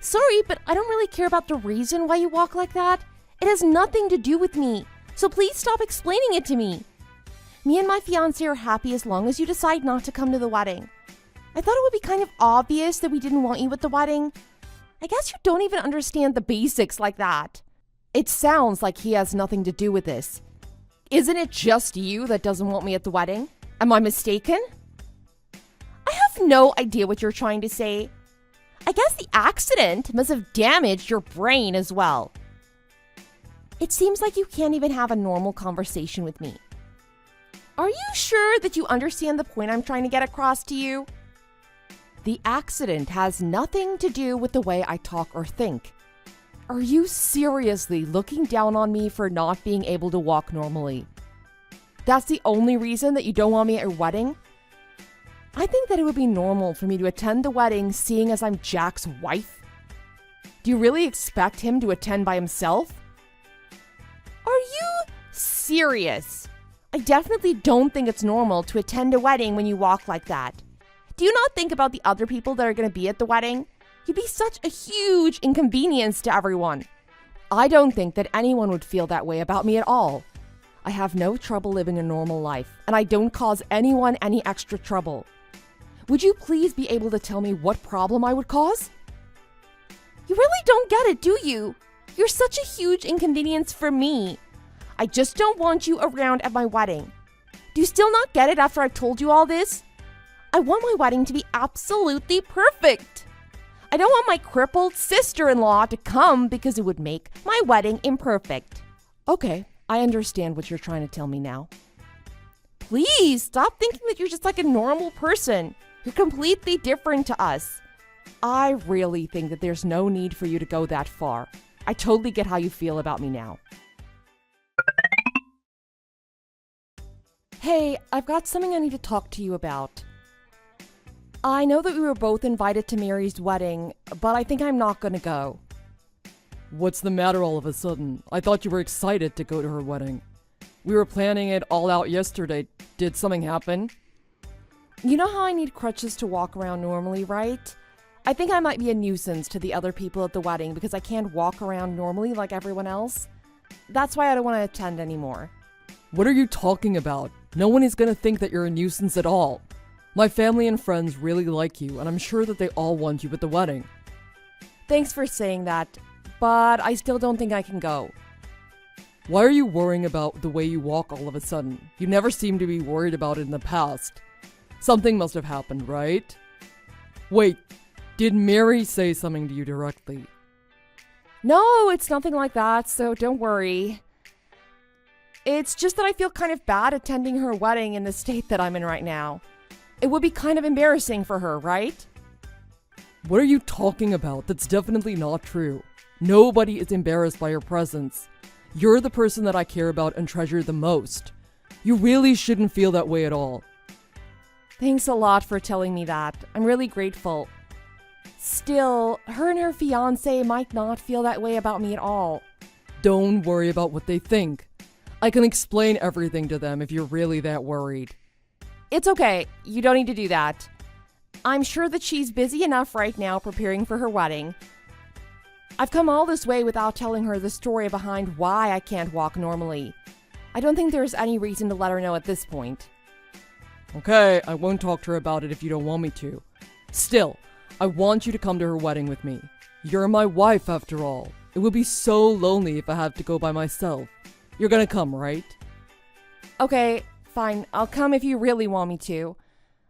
Sorry, but I don't really care about the reason why you walk like that. It has nothing to do with me, so please stop explaining it to me. Me and my fiancé are happy as long as you decide not to come to the wedding. I thought it would be kind of obvious that we didn't want you at the wedding. I guess you don't even understand the basics like that. It sounds like he has nothing to do with this. Isn't it just you that doesn't want me at the wedding? Am I mistaken? I have no idea what you're trying to say. I guess the accident must have damaged your brain as well. It seems like you can't even have a normal conversation with me. Are you sure that you understand the point I'm trying to get across to you? The accident has nothing to do with the way I talk or think. Are you seriously looking down on me for not being able to walk normally? That's the only reason that you don't want me at your wedding? I think that it would be normal for me to attend the wedding seeing as I'm Jack's wife. Do you really expect him to attend by himself? Are you serious? I definitely don't think it's normal to attend a wedding when you walk like that. Do you not think about the other people that are going to be at the wedding? You'd be such a huge inconvenience to everyone. I don't think that anyone would feel that way about me at all. I have no trouble living a normal life, and I don't cause anyone any extra trouble. Would you please be able to tell me what problem I would cause? You really don't get it, do you? You're such a huge inconvenience for me. I just don't want you around at my wedding. Do you still not get it after I've told you all this? I want my wedding to be absolutely perfect. I don't want my crippled sister-in-law to come because it would make my wedding imperfect. Okay, I understand what you're trying to tell me now. Please stop thinking that you're just like a normal person. You're completely different to us. I really think that there's no need for you to go that far. I totally get how you feel about me now. Hey, I've got something I need to talk to you about. I know that we were both invited to Mary's wedding, but I think I'm not gonna go. What's the matter all of a sudden? I thought you were excited to go to her wedding. We were planning it all out yesterday. Did something happen? You know how I need crutches to walk around normally, right? I think I might be a nuisance to the other people at the wedding because I can't walk around normally like everyone else. That's why I don't want to attend anymore. What are you talking about? No one is gonna think that you're a nuisance at all. My family and friends really like you, and I'm sure that they all want you at the wedding. Thanks for saying that, but I still don't think I can go. Why are you worrying about the way you walk all of a sudden? You never seemed to be worried about it in the past. Something must have happened, right? Wait, did Mary say something to you directly? No, it's nothing like that, so don't worry. It's just that I feel kind of bad attending her wedding in the state that I'm in right now. It would be kind of embarrassing for her, right? What are you talking about? That's definitely not true. Nobody is embarrassed by your presence. You're the person that I care about and treasure the most. You really shouldn't feel that way at all. Thanks a lot for telling me that. I'm really grateful. Still, her and her fiance might not feel that way about me at all. Don't worry about what they think. I can explain everything to them if you're really that worried. It's okay. You don't need to do that. I'm sure that she's busy enough right now preparing for her wedding. I've come all this way without telling her the story behind why I can't walk normally. I don't think there's any reason to let her know at this point. Okay, I won't talk to her about it if you don't want me to. Still, I want you to come to her wedding with me. You're my wife after all. It would be so lonely if I had to go by myself. You're gonna come, right? Okay, fine. I'll come if you really want me to.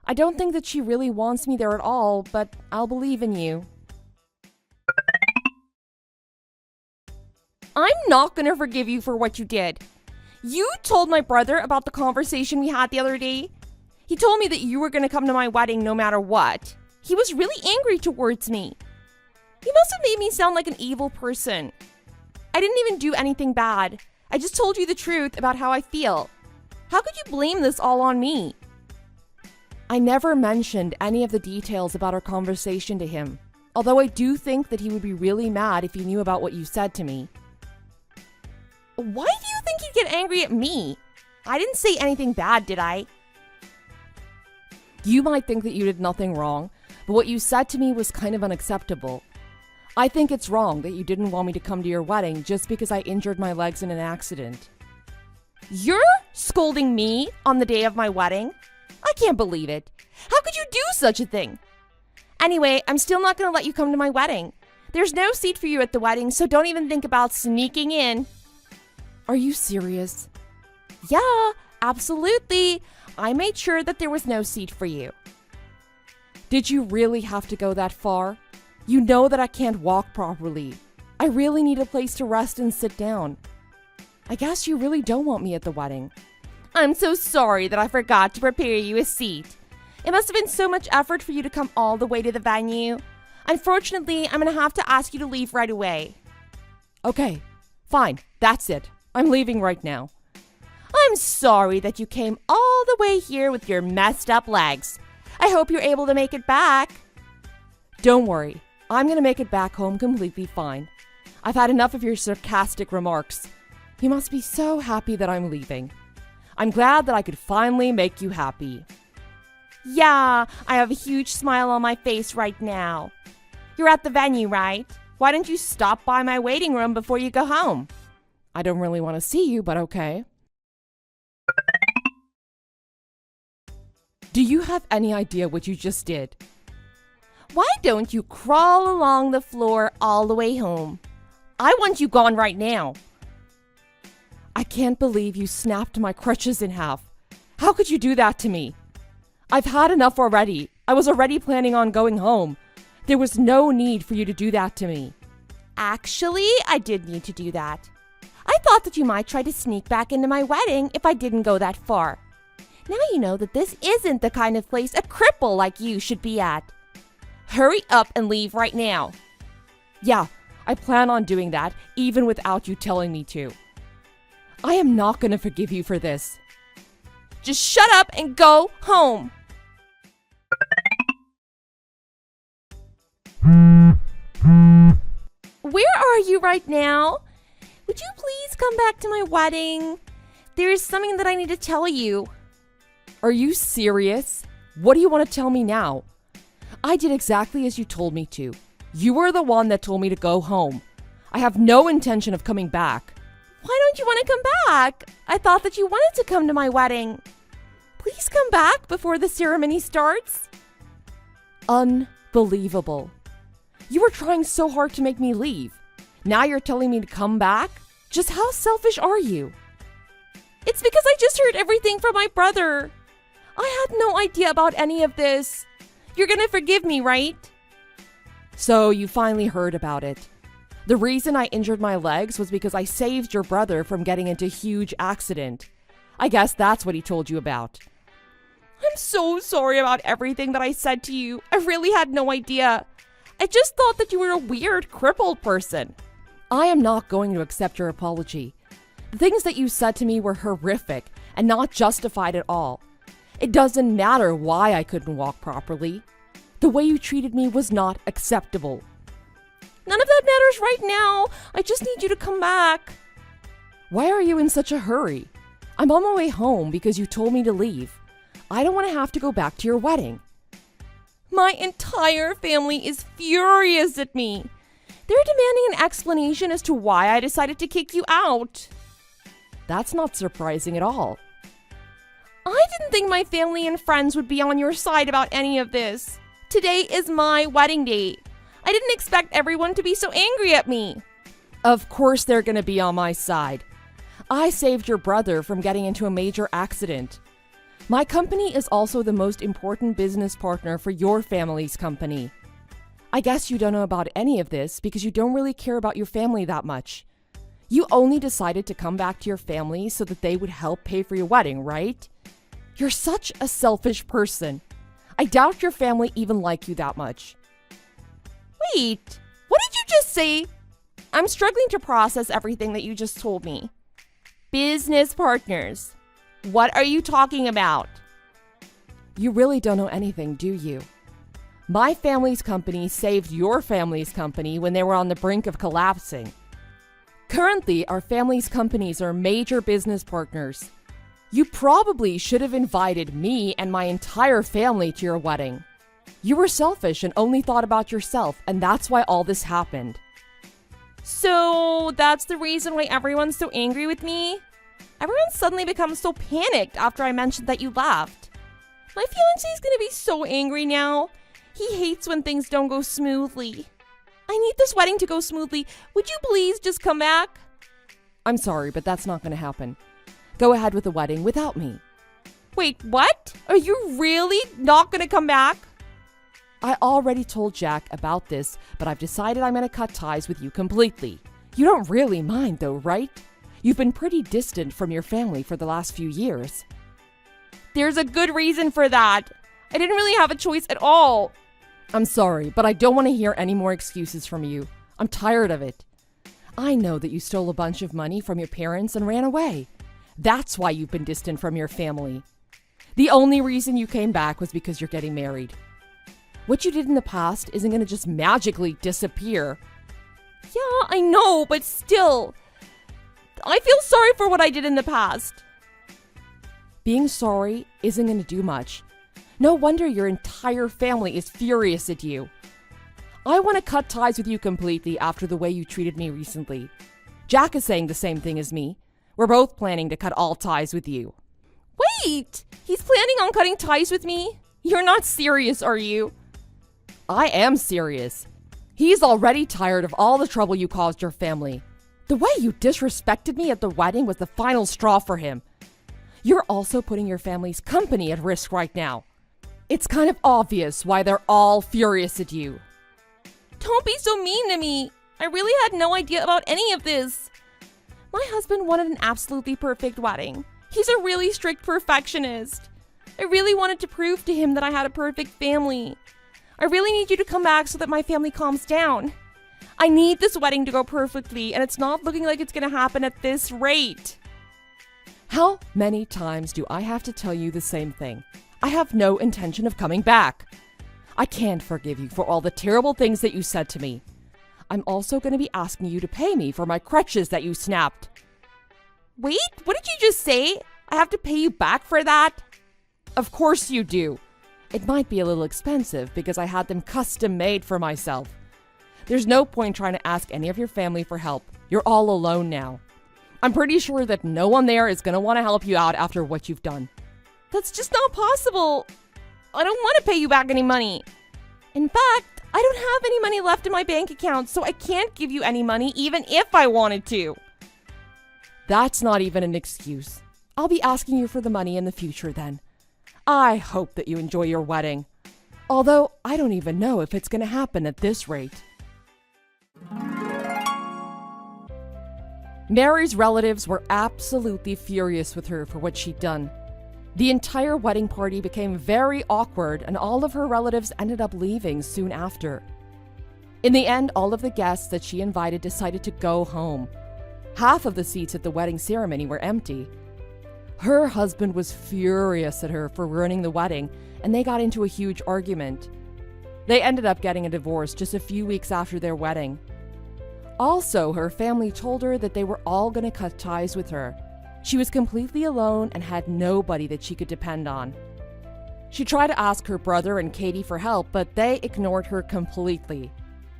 I don't think that she really wants me there at all, but I'll believe in you. I'm not gonna forgive you for what you did. You told my brother about the conversation we had the other day. He told me that you were gonna come to my wedding no matter what. He was really angry towards me. He must have made me sound like an evil person. I didn't even do anything bad. I just told you the truth about how I feel. How could you blame this all on me? I never mentioned any of the details about our conversation to him, although I do think that he would be really mad if he knew about what you said to me. Why do you think he'd get angry at me? I didn't say anything bad, did I? You might think that you did nothing wrong, but what you said to me was kind of unacceptable. I think it's wrong that you didn't want me to come to your wedding just because I injured my legs in an accident. You're scolding me on the day of my wedding? I can't believe it. How could you do such a thing? Anyway, I'm still not going to let you come to my wedding. There's no seat for you at the wedding, so don't even think about sneaking in. Are you serious? Yeah, absolutely. I made sure that there was no seat for you. Did you really have to go that far? You know that I can't walk properly. I really need a place to rest and sit down. I guess you really don't want me at the wedding. I'm so sorry that I forgot to prepare you a seat. It must have been so much effort for you to come all the way to the venue. Unfortunately, I'm going to have to ask you to leave right away. Okay, fine. That's it. I'm leaving right now. I'm sorry that you came all the way here with your messed up legs. I hope you're able to make it back. Don't worry. I'm gonna make it back home completely fine. I've had enough of your sarcastic remarks. You must be so happy that I'm leaving. I'm glad that I could finally make you happy. Yeah, I have a huge smile on my face right now. You're at the venue, right? Why don't you stop by my waiting room before you go home? I don't really want to see you, but okay. Do you have any idea what you just did? Why don't you crawl along the floor all the way home? I want you gone right now. I can't believe you snapped my crutches in half. How could you do that to me? I've had enough already. I was already planning on going home. There was no need for you to do that to me. Actually, I did need to do that. I thought that you might try to sneak back into my wedding if I didn't go that far. Now you know that this isn't the kind of place a cripple like you should be at. Hurry up and leave right now. Yeah, I plan on doing that even without you telling me to. I am not going to forgive you for this. Just shut up and go home. Where are you right now? Would you please come back to my wedding? There's something that I need to tell you. Are you serious? What do you want to tell me now? I did exactly as you told me to. You were the one that told me to go home. I have no intention of coming back. Why don't you want to come back? I thought that you wanted to come to my wedding. Please come back before the ceremony starts. Unbelievable. You were trying so hard to make me leave. Now you're telling me to come back? Just how selfish are you? It's because I just heard everything from my brother. I had no idea about any of this. You're gonna forgive me, right? So you finally heard about it. The reason I injured my legs was because I saved your brother from getting into a huge accident. I guess that's what he told you about. I'm so sorry about everything that I said to you. I really had no idea. I just thought that you were a weird, crippled person. I am not going to accept your apology. The things that you said to me were horrific and not justified at all. It doesn't matter why I couldn't walk properly. The way you treated me was not acceptable. None of that matters right now. I just need you to come back. Why are you in such a hurry? I'm on my way home because you told me to leave. I don't want to have to go back to your wedding. My entire family is furious at me. They're demanding an explanation as to why I decided to kick you out. That's not surprising at all. I didn't think my family and friends would be on your side about any of this. Today is my wedding day. I didn't expect everyone to be so angry at me. Of course they're going to be on my side. I saved your brother from getting into a major accident. My company is also the most important business partner for your family's company. I guess you don't know about any of this because you don't really care about your family that much. You only decided to come back to your family so that they would help pay for your wedding, right? You're such a selfish person. I doubt your family even like you that much. Wait, what did you just say? I'm struggling to process everything that you just told me. Business partners. What are you talking about? You really don't know anything, do you? My family's company saved your family's company when they were on the brink of collapsing. Currently, our family's companies are major business partners. You probably should have invited me and my entire family to your wedding. You were selfish and only thought about yourself, and that's why all this happened. So that's the reason why everyone's so angry with me? Everyone suddenly becomes so panicked after I mentioned that you left. My fiancé is gonna be so angry now. He hates when things don't go smoothly. I need this wedding to go smoothly. Would you please just come back? I'm sorry, but that's not gonna happen. Go ahead with the wedding without me. Wait, what? Are you really not gonna come back? I already told Jack about this, but I've decided I'm gonna cut ties with you completely. You don't really mind though, right? You've been pretty distant from your family for the last few years. There's a good reason for that. I didn't really have a choice at all. I'm sorry, but I don't want to hear any more excuses from you. I'm tired of it. I know that you stole a bunch of money from your parents and ran away. That's why you've been distant from your family. The only reason you came back was because you're getting married. What you did in the past isn't going to just magically disappear. Yeah, I know, but still, I feel sorry for what I did in the past. Being sorry isn't going to do much. No wonder your entire family is furious at you. I want to cut ties with you completely after the way you treated me recently. Jack is saying the same thing as me. We're both planning to cut all ties with you. Wait! He's planning on cutting ties with me? You're not serious, are you? I am serious. He's already tired of all the trouble you caused your family. The way you disrespected me at the wedding was the final straw for him. You're also putting your family's company at risk right now. It's kind of obvious why they're all furious at you. Don't be so mean to me. I really had no idea about any of this. My husband wanted an absolutely perfect wedding. He's a really strict perfectionist. I really wanted to prove to him that I had a perfect family. I really need you to come back so that my family calms down. I need this wedding to go perfectly, and it's not looking like it's going to happen at this rate. How many times do I have to tell you the same thing? I have no intention of coming back. I can't forgive you for all the terrible things that you said to me. I'm also going to be asking you to pay me for my crutches that you snapped. Wait, what did you just say? I have to pay you back for that? Of course you do. It might be a little expensive because I had them custom made for myself. There's no point trying to ask any of your family for help. You're all alone now. I'm pretty sure that no one there is going to want to help you out after what you've done. That's just not possible. I don't want to pay you back any money. In fact, I don't have any money left in my bank account, so I can't give you any money even if I wanted to. That's not even an excuse. I'll be asking you for the money in the future then. I hope that you enjoy your wedding. Although I don't even know if it's going to happen at this rate. Mary's relatives were absolutely furious with her for what she'd done. The entire wedding party became very awkward, and all of her relatives ended up leaving soon after. In the end, all of the guests that she invited decided to go home. Half of the seats at the wedding ceremony were empty. Her husband was furious at her for ruining the wedding, and they got into a huge argument. They ended up getting a divorce just a few weeks after their wedding. Also, her family told her that they were all going to cut ties with her. She was completely alone and had nobody that she could depend on. She tried to ask her brother and Katie for help, but they ignored her completely.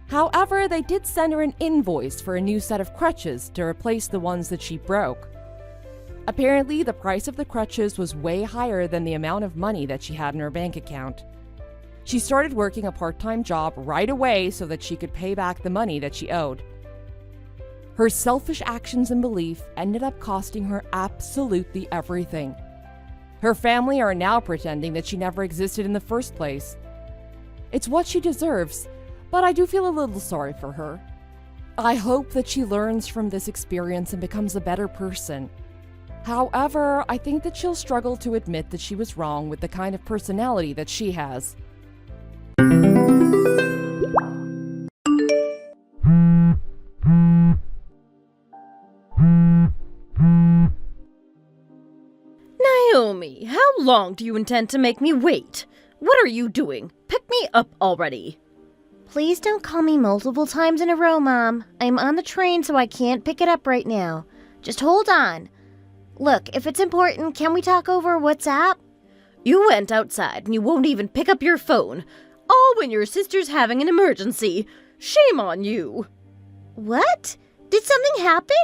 However, they did send her an invoice for a new set of crutches to replace the ones that she broke. Apparently, the price of the crutches was way higher than the amount of money that she had in her bank account. She started working a part-time job right away so that she could pay back the money that she owed. Her selfish actions and belief ended up costing her absolutely everything. Her family are now pretending that she never existed in the first place. It's what she deserves, but I do feel a little sorry for her. I hope that she learns from this experience and becomes a better person. However, I think that she'll struggle to admit that she was wrong with the kind of personality that she has. Naomi, how long do you intend to make me wait? What are you doing? Pick me up already. Please don't call me multiple times in a row, Mom. I'm on the train, so I can't pick it up right now. Just hold on. Look, if it's important, can we talk over WhatsApp? You went outside and you won't even pick up your phone. All when your sister's having an emergency. Shame on you. What? Did something happen?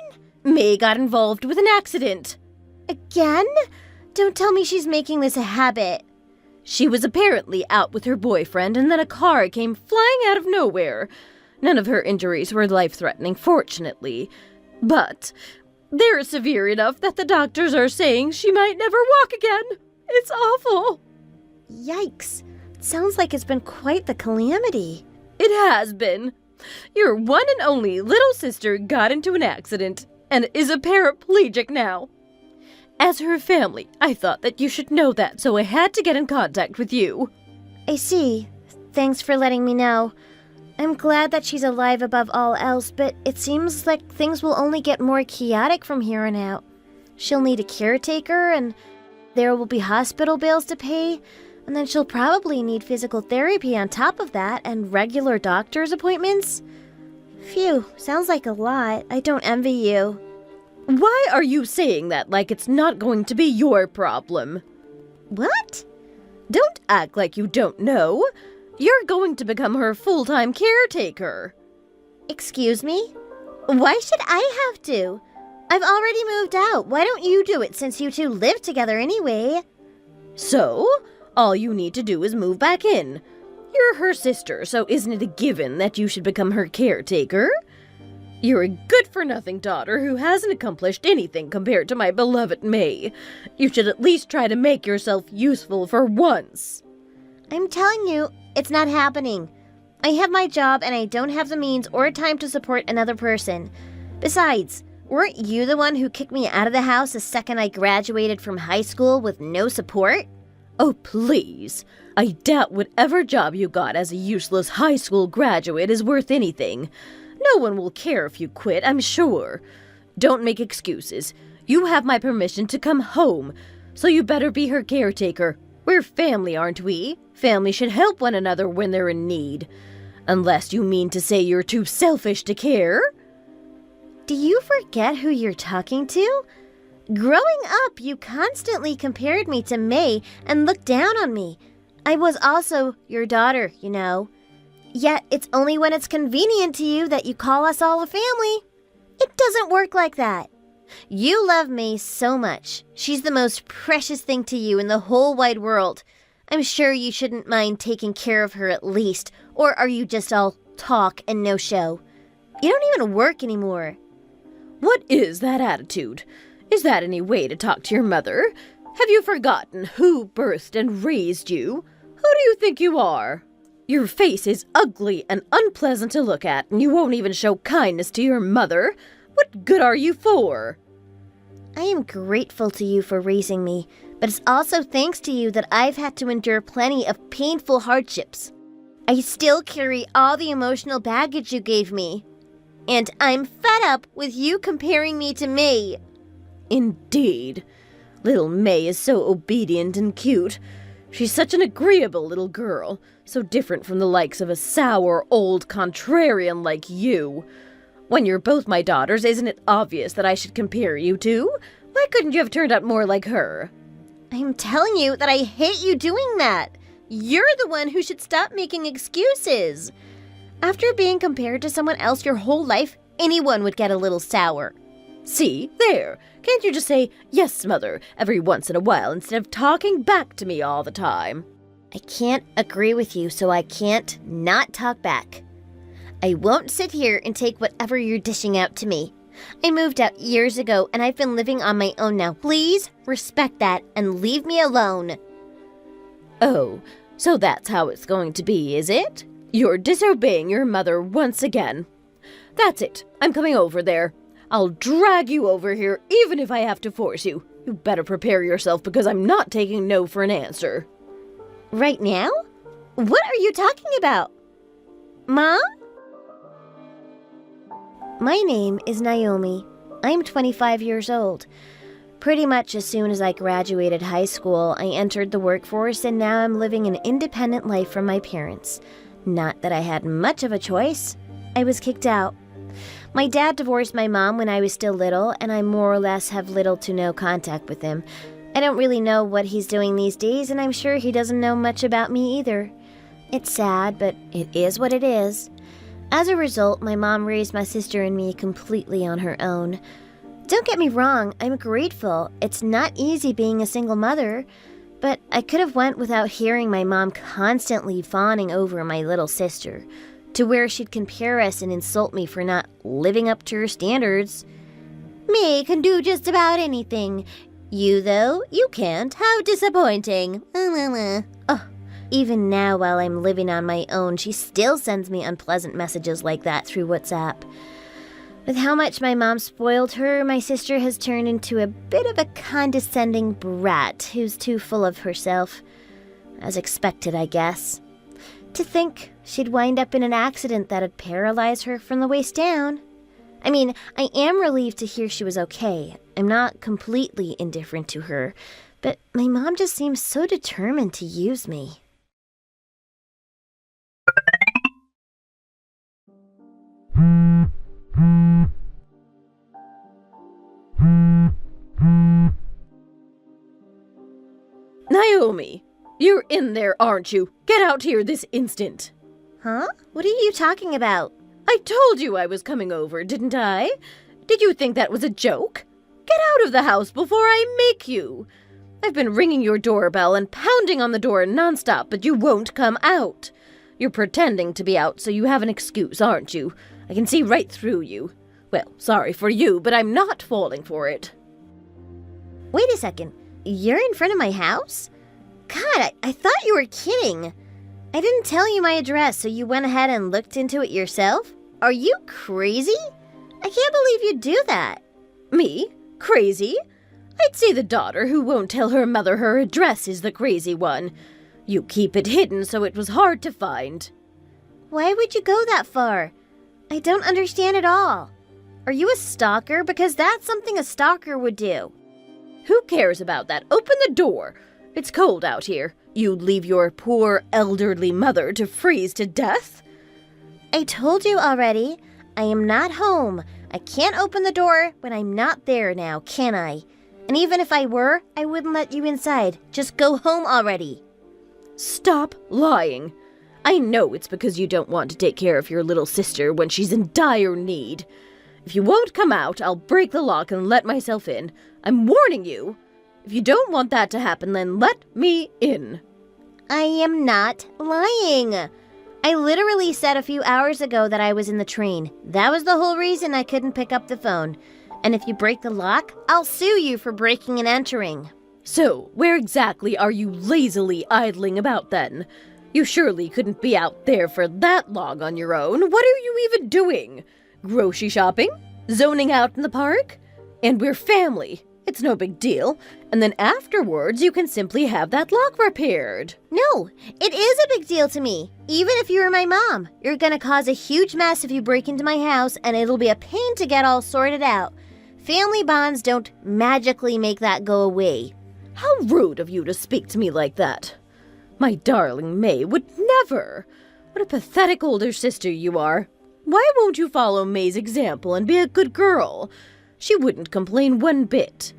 May got involved with an accident. Again? Don't tell me she's making this a habit. She was apparently out with her boyfriend and then a car came flying out of nowhere. None of her injuries were life-threatening, fortunately. But they're severe enough that the doctors are saying she might never walk again. It's awful. Yikes. Sounds like it's been quite the calamity. It has been. Your one and only little sister got into an accident and is a paraplegic now. As her family, I thought that you should know that, so I had to get in contact with you. I see. Thanks for letting me know. I'm glad that she's alive above all else, but it seems like things will only get more chaotic from here on out. She'll need a caretaker, and there will be hospital bills to pay. And then she'll probably need physical therapy on top of that and regular doctor's appointments. Phew, sounds like a lot. I don't envy you. Why are you saying that like it's not going to be your problem? What? Don't act like you don't know. You're going to become her full-time caretaker. Excuse me? Why should I have to? I've already moved out. Why don't you do it since you two live together anyway? So, all you need to do is move back in. You're her sister, so isn't it a given that you should become her caretaker? You're a good-for-nothing daughter who hasn't accomplished anything compared to my beloved May. You should at least try to make yourself useful for once. I'm telling you, it's not happening. I have my job and I don't have the means or time to support another person. Besides, weren't you the one who kicked me out of the house the second I graduated from high school with no support? Oh, please. I doubt whatever job you got as a useless high school graduate is worth anything. No one will care if you quit, I'm sure. Don't make excuses. You have my permission to come home, so you better be her caretaker. We're family, aren't we? Family should help one another when they're in need. Unless you mean to say you're too selfish to care. Do you forget who you're talking to? Growing up, you constantly compared me to May and looked down on me. I was also your daughter, you know. Yet it's only when it's convenient to you that you call us all a family. It doesn't work like that. You love May so much. She's the most precious thing to you in the whole wide world. I'm sure you shouldn't mind taking care of her at least. Or are you just all talk and no show? You don't even work anymore. What is that attitude? Is that any way to talk to your mother? Have you forgotten who birthed and raised you? Who do you think you are? Your face is ugly and unpleasant to look at, and you won't even show kindness to your mother. What good are you for? I am grateful to you for raising me, but it's also thanks to you that I've had to endure plenty of painful hardships. I still carry all the emotional baggage you gave me. And I'm fed up with you comparing me to May. Indeed. Little May is so obedient and cute. She's such an agreeable little girl, so different from the likes of a sour old contrarian like you. When you're both my daughters, isn't it obvious that I should compare you two? Why couldn't you have turned out more like her? I'm telling you that I hate you doing that. You're the one who should stop making excuses. After being compared to someone else your whole life, anyone would get a little sour. See, there. Can't you just say, yes, mother, every once in a while instead of talking back to me all the time? I can't agree with you, so I can't not talk back. I won't sit here and take whatever you're dishing out to me. I moved out years ago and I've been living on my own now. Please respect that and leave me alone. Oh, so that's how it's going to be, is it? You're disobeying your mother once again. That's it. I'm coming over there. I'll drag you over here even if I have to force you. You better prepare yourself because I'm not taking no for an answer. Right now? What are you talking about? Mom? My name is Naomi. I'm 25 years old. Pretty much as soon as I graduated high school, I entered the workforce and now I'm living an independent life from my parents. Not that I had much of a choice. I was kicked out. My dad divorced my mom when I was still little, and I more or less have little to no contact with him. I don't really know what he's doing these days, and I'm sure he doesn't know much about me either. It's sad, but it is what it is. As a result, my mom raised my sister and me completely on her own. Don't get me wrong, I'm grateful. It's not easy being a single mother, but I could have went without hearing my mom constantly fawning over my little sister, to where she'd compare us and insult me for not living up to her standards. Me can do just about anything. You, though, you can't. How disappointing. Oh, even now, while I'm living on my own, she still sends me unpleasant messages like that through WhatsApp. With how much my mom spoiled her, my sister has turned into a bit of a condescending brat who's too full of herself. As expected, I guess. To think she'd wind up in an accident that'd paralyze her from the waist down. I mean, I am relieved to hear she was okay. I'm not completely indifferent to her, But my mom just seems so determined to use me. Naomi, you're in there, aren't you? Get out here this instant. Huh? What are you talking about? I told you I was coming over, didn't I? Did you think that was a joke? Get out of the house before I make you. I've been ringing your doorbell and pounding on the door nonstop, but you won't come out. You're pretending to be out so you have an excuse, aren't you? I can see right through you. Well, sorry for you, but I'm not falling for it. Wait a second. You're in front of my house? God, I thought you were kidding. I didn't tell you my address, so you went ahead and looked into it yourself? Are you crazy? I can't believe you'd do that. Me? Crazy? I'd say the daughter who won't tell her mother her address is the crazy one. You keep it hidden so it was hard to find. Why would you go that far? I don't understand at all. Are you a stalker? Because that's something a stalker would do. Who cares about that? Open the door. It's cold out here. You'd leave your poor elderly mother to freeze to death? I told you already. I am not home. I can't open the door when I'm not there now, can I? And even if I were, I wouldn't let you inside. Just go home already. Stop lying. I know it's because you don't want to take care of your little sister when she's in dire need. If you won't come out, I'll break the lock and let myself in. I'm warning you. If you don't want that to happen, then let me in. I am not lying. I literally said a few hours ago that I was in the train. That was the whole reason I couldn't pick up the phone. And if you break the lock, I'll sue you for breaking and entering. So, where exactly are you lazily idling about then? You surely couldn't be out there for that long on your own. What are you even doing? Grocery shopping? Zoning out in the park? And we're family. It's no big deal. And then afterwards, you can simply have that lock repaired. No, it is a big deal to me. Even if you were my mom, you're gonna cause a huge mess if you break into my house, and it'll be a pain to get all sorted out. Family bonds don't magically make that go away. How rude of you to speak to me like that. My darling May would never. What a pathetic older sister you are. Why won't you follow May's example and be a good girl? She wouldn't complain one bit.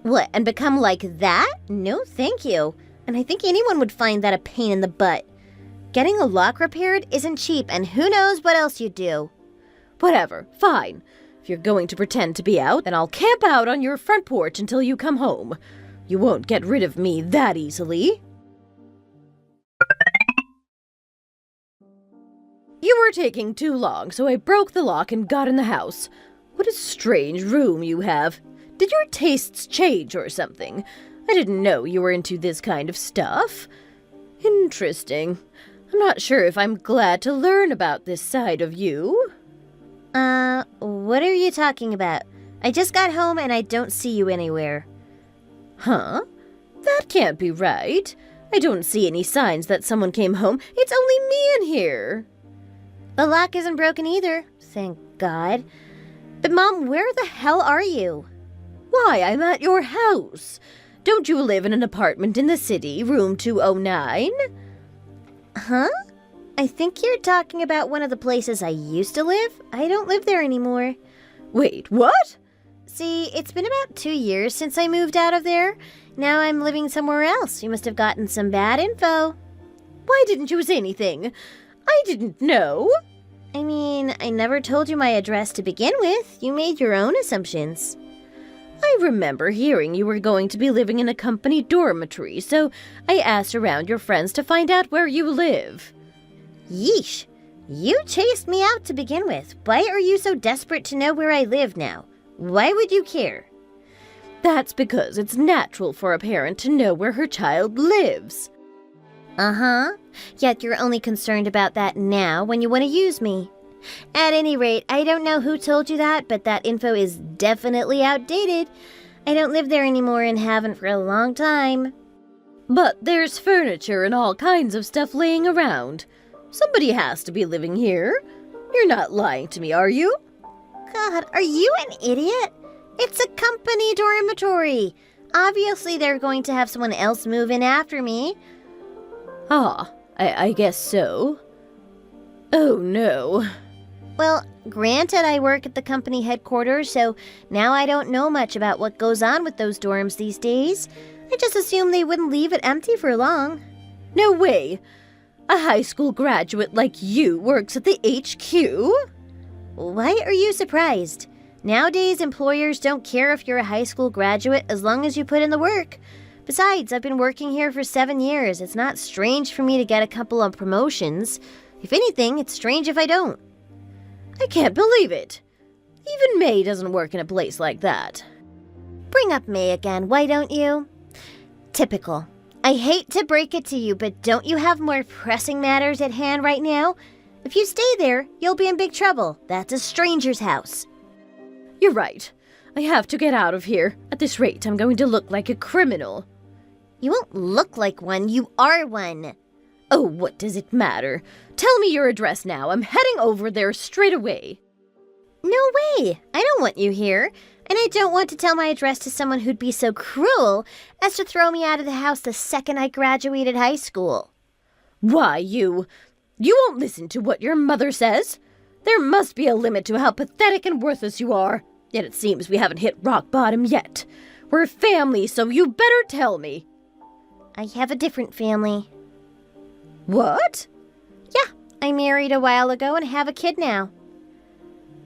What, and become like that? No, thank you. And I think anyone would find that a pain in the butt. Getting a lock repaired isn't cheap, and who knows what else you'd do. Whatever, fine. If you're going to pretend to be out, then I'll camp out on your front porch until you come home. You won't get rid of me that easily. You were taking too long, so I broke the lock and got in the house. What a strange room you have. Did your tastes change or something? I didn't know you were into this kind of stuff. Interesting. I'm not sure if I'm glad to learn about this side of you. What are you talking about? I just got home and I don't see you anywhere. Huh? That can't be right. I don't see any signs that someone came home. It's only me in here. The lock isn't broken either, thank God. But Mom, where the hell are you? Why, I'm at your house. Don't you live in an apartment in the city, room 209? Huh? I think you're talking about one of the places I used to live. I don't live there anymore. Wait, what? See, it's been about 2 years since I moved out of there. Now I'm living somewhere else. You must have gotten some bad info. Why didn't you say anything? I didn't know. I mean, I never told you my address to begin with. You made your own assumptions. I remember hearing you were going to be living in a company dormitory, so I asked around your friends to find out where you live. Yeesh. You chased me out to begin with. Why are you so desperate to know where I live now? Why would you care? That's because it's natural for a parent to know where her child lives. Uh-huh. Yet you're only concerned about that now when you want to use me. At any rate, I don't know who told you that, but that info is definitely outdated. I don't live there anymore and haven't for a long time. But there's furniture and all kinds of stuff laying around. Somebody has to be living here. You're not lying to me, are you? God, are you an idiot? It's a company dormitory. Obviously, they're going to have someone else move in after me. I guess so. Oh no. Well, granted, I work at the company headquarters, so now I don't know much about what goes on with those dorms these days. I just assumed they wouldn't leave it empty for long. No way. A high school graduate like you works at the HQ? Why are you surprised? Nowadays, employers don't care if you're a high school graduate as long as you put in the work. Besides, I've been working here for 7 years. It's not strange for me to get a couple of promotions. If anything, it's strange if I don't. I can't believe it. Even May doesn't work in a place like that. Bring up May again, why don't you? Typical. I hate to break it to you, but don't you have more pressing matters at hand right now? If you stay there, you'll be in big trouble. That's a stranger's house. You're right. I have to get out of here. At this rate, I'm going to look like a criminal. You won't look like one, you are one. Oh, what does it matter? Tell me your address now. I'm heading over there straight away. No way! I don't want you here. And I don't want to tell my address to someone who'd be so cruel as to throw me out of the house the second I graduated high school. Why, you won't listen to what your mother says? There must be a limit to how pathetic and worthless you are. Yet it seems we haven't hit rock bottom yet. We're family, so you better tell me. I have a different family. What? Yeah, I married a while ago and have a kid now.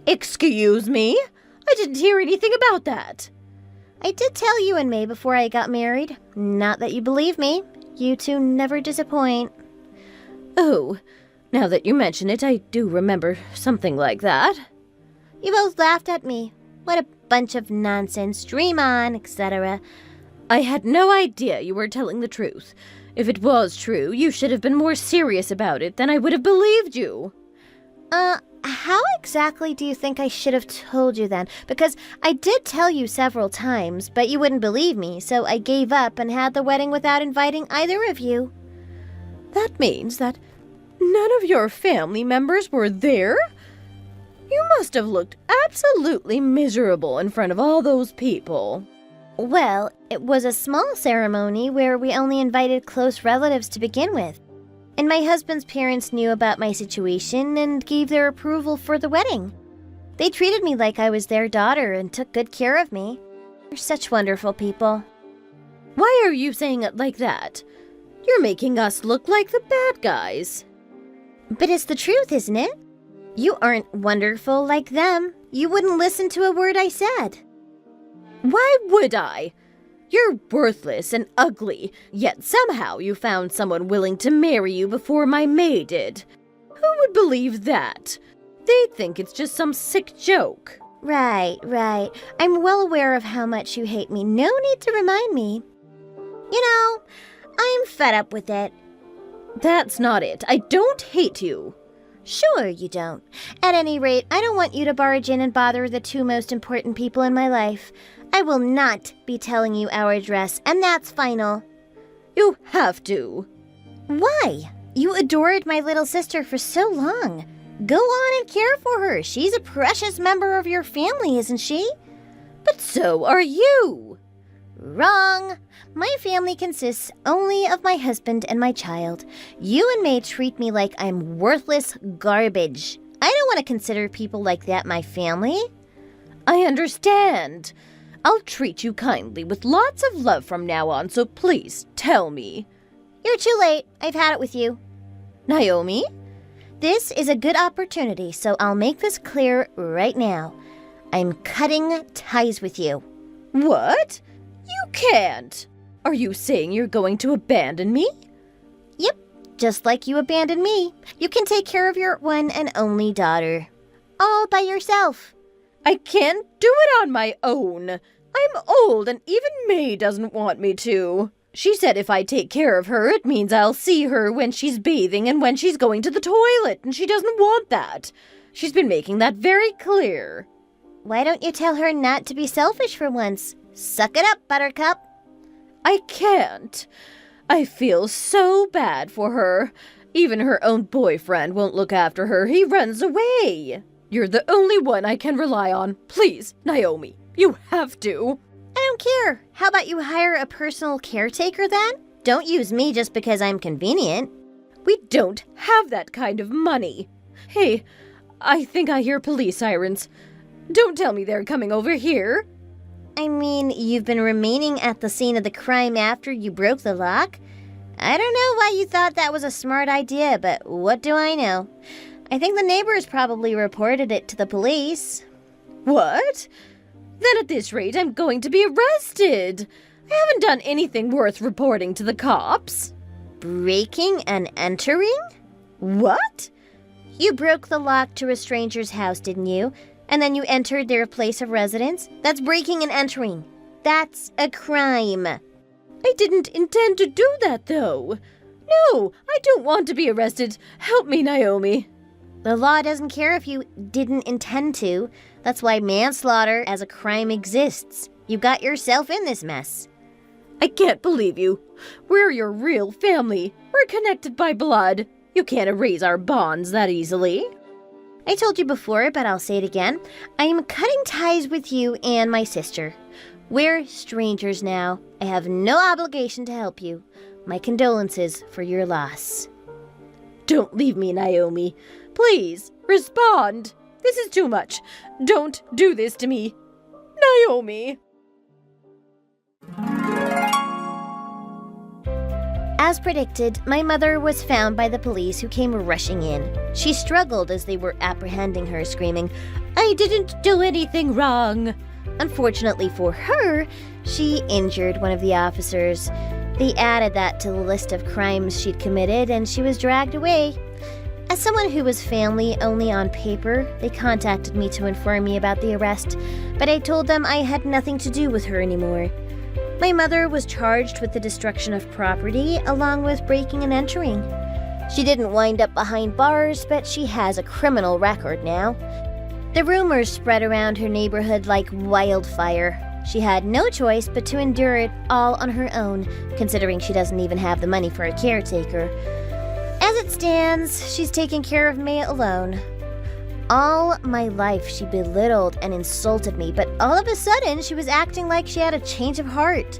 Excuse me? I didn't hear anything about that. I did tell you in May before I got married. Not that you believe me. You two never disappoint. Oh, now that you mention it, I do remember something like that. You both laughed at me. What a bunch of nonsense. Dream on, etc. I had no idea you were telling the truth. If it was true, you should have been more serious about it, then I would have believed you. How exactly do you think I should have told you then? Because I did tell you several times, but you wouldn't believe me, so I gave up and had the wedding without inviting either of you. That means that none of your family members were there? You must have looked absolutely miserable in front of all those people. Well, it was a small ceremony where we only invited close relatives to begin with. And my husband's parents knew about my situation and gave their approval for the wedding. They treated me like I was their daughter and took good care of me. They're such wonderful people. Why are you saying it like that? You're making us look like the bad guys. But it's the truth, isn't it? You aren't wonderful like them. You wouldn't listen to a word I said. Why would I? You're worthless and ugly, yet somehow you found someone willing to marry you before my May did. Who would believe that? They'd think it's just some sick joke. Right. I'm well aware of how much you hate me. No need to remind me. You know, I'm fed up with it. That's not it. I don't hate you. Sure you don't. At any rate, I don't want you to barge in and bother the two most important people in my life. I will not be telling you our address, and that's final. You have to. Why? You adored my little sister for so long. Go on and care for her. She's a precious member of your family, isn't she? But so are you. Wrong. My family consists only of my husband and my child. You and May treat me like I'm worthless garbage. I don't want to consider people like that my family. I understand. I'll treat you kindly with lots of love from now on, so please tell me. You're too late. I've had it with you. Naomi? This is a good opportunity, so I'll make this clear right now. I'm cutting ties with you. What? You can't. Are you saying you're going to abandon me? Yep, just like you abandoned me. You can take care of your one and only daughter. All by yourself. I can't do it on my own. I'm old and even May doesn't want me to. She said if I take care of her, it means I'll see her when she's bathing and when she's going to the toilet, and she doesn't want that. She's been making that very clear. Why don't you tell her not to be selfish for once? Suck it up, Buttercup. I can't. I feel so bad for her. Even her own boyfriend won't look after her. He runs away. You're the only one I can rely on. Please, Naomi, you have to. don't care. How about you hire a personal caretaker then? Don't use me just because I'm convenient. We don't have that kind of money. Hey, I think I hear police sirens. Don't tell me they're coming over here. I mean, you've been remaining at the scene of the crime after you broke the lock? I don't know why you thought that was a smart idea, but what do I know? I think the neighbors probably reported it to the police. What? Then at this rate, I'm going to be arrested. I haven't done anything worth reporting to the cops. Breaking and entering? What? You broke the lock to a stranger's house, didn't you? And then you entered their place of residence? That's breaking and entering. That's a crime. I didn't intend to do that, though. No, I don't want to be arrested. Help me, Naomi. The law doesn't care if you didn't intend to. That's why manslaughter as a crime exists. You got yourself in this mess. I can't believe you. We're your real family. We're connected by blood. You can't erase our bonds that easily. I told you before, but I'll say it again. I am cutting ties with you and my sister. We're strangers now. I have no obligation to help you. My condolences for your loss. Don't leave me, Naomi. Please, respond. This is too much. Don't do this to me. Naomi. As predicted, my mother was found by the police who came rushing in. She struggled as they were apprehending her, screaming, "I didn't do anything wrong." Unfortunately for her, she injured one of the officers. They added that to the list of crimes she'd committed, and she was dragged away. As someone who was family only on paper, they contacted me to inform me about the arrest, but I told them I had nothing to do with her anymore. My mother was charged with the destruction of property, along with breaking and entering. She didn't wind up behind bars, but she has a criminal record now. The rumors spread around her neighborhood like wildfire. She had no choice but to endure it all on her own, considering she doesn't even have the money for a caretaker. As it stands, she's taking care of me alone. All my life, she belittled and insulted me, but all of a sudden, she was acting like she had a change of heart.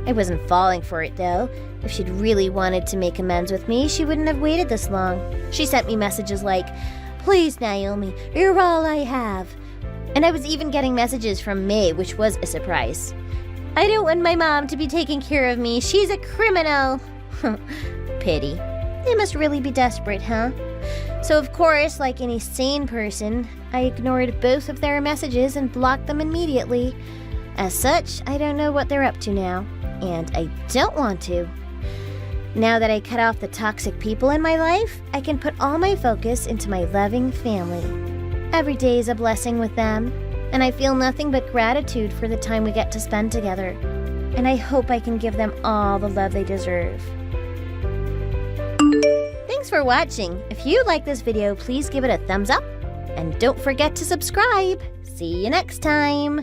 I wasn't falling for it, though. If she'd really wanted to make amends with me, she wouldn't have waited this long. She sent me messages like, "Please, Naomi, you're all I have." And I was even getting messages from May, which was a surprise. "I don't want my mom to be taking care of me. She's a criminal." Pity. They must really be desperate, huh? So of course, like any sane person, I ignored both of their messages and blocked them immediately. As such, I don't know what they're up to now, and I don't want to. Now that I cut off the toxic people in my life, I can put all my focus into my loving family. Every day is a blessing with them, and I feel nothing but gratitude for the time we get to spend together. And I hope I can give them all the love they deserve. Thanks for watching. If you like this video, please give it a thumbs up. And don't forget to subscribe. See you next time.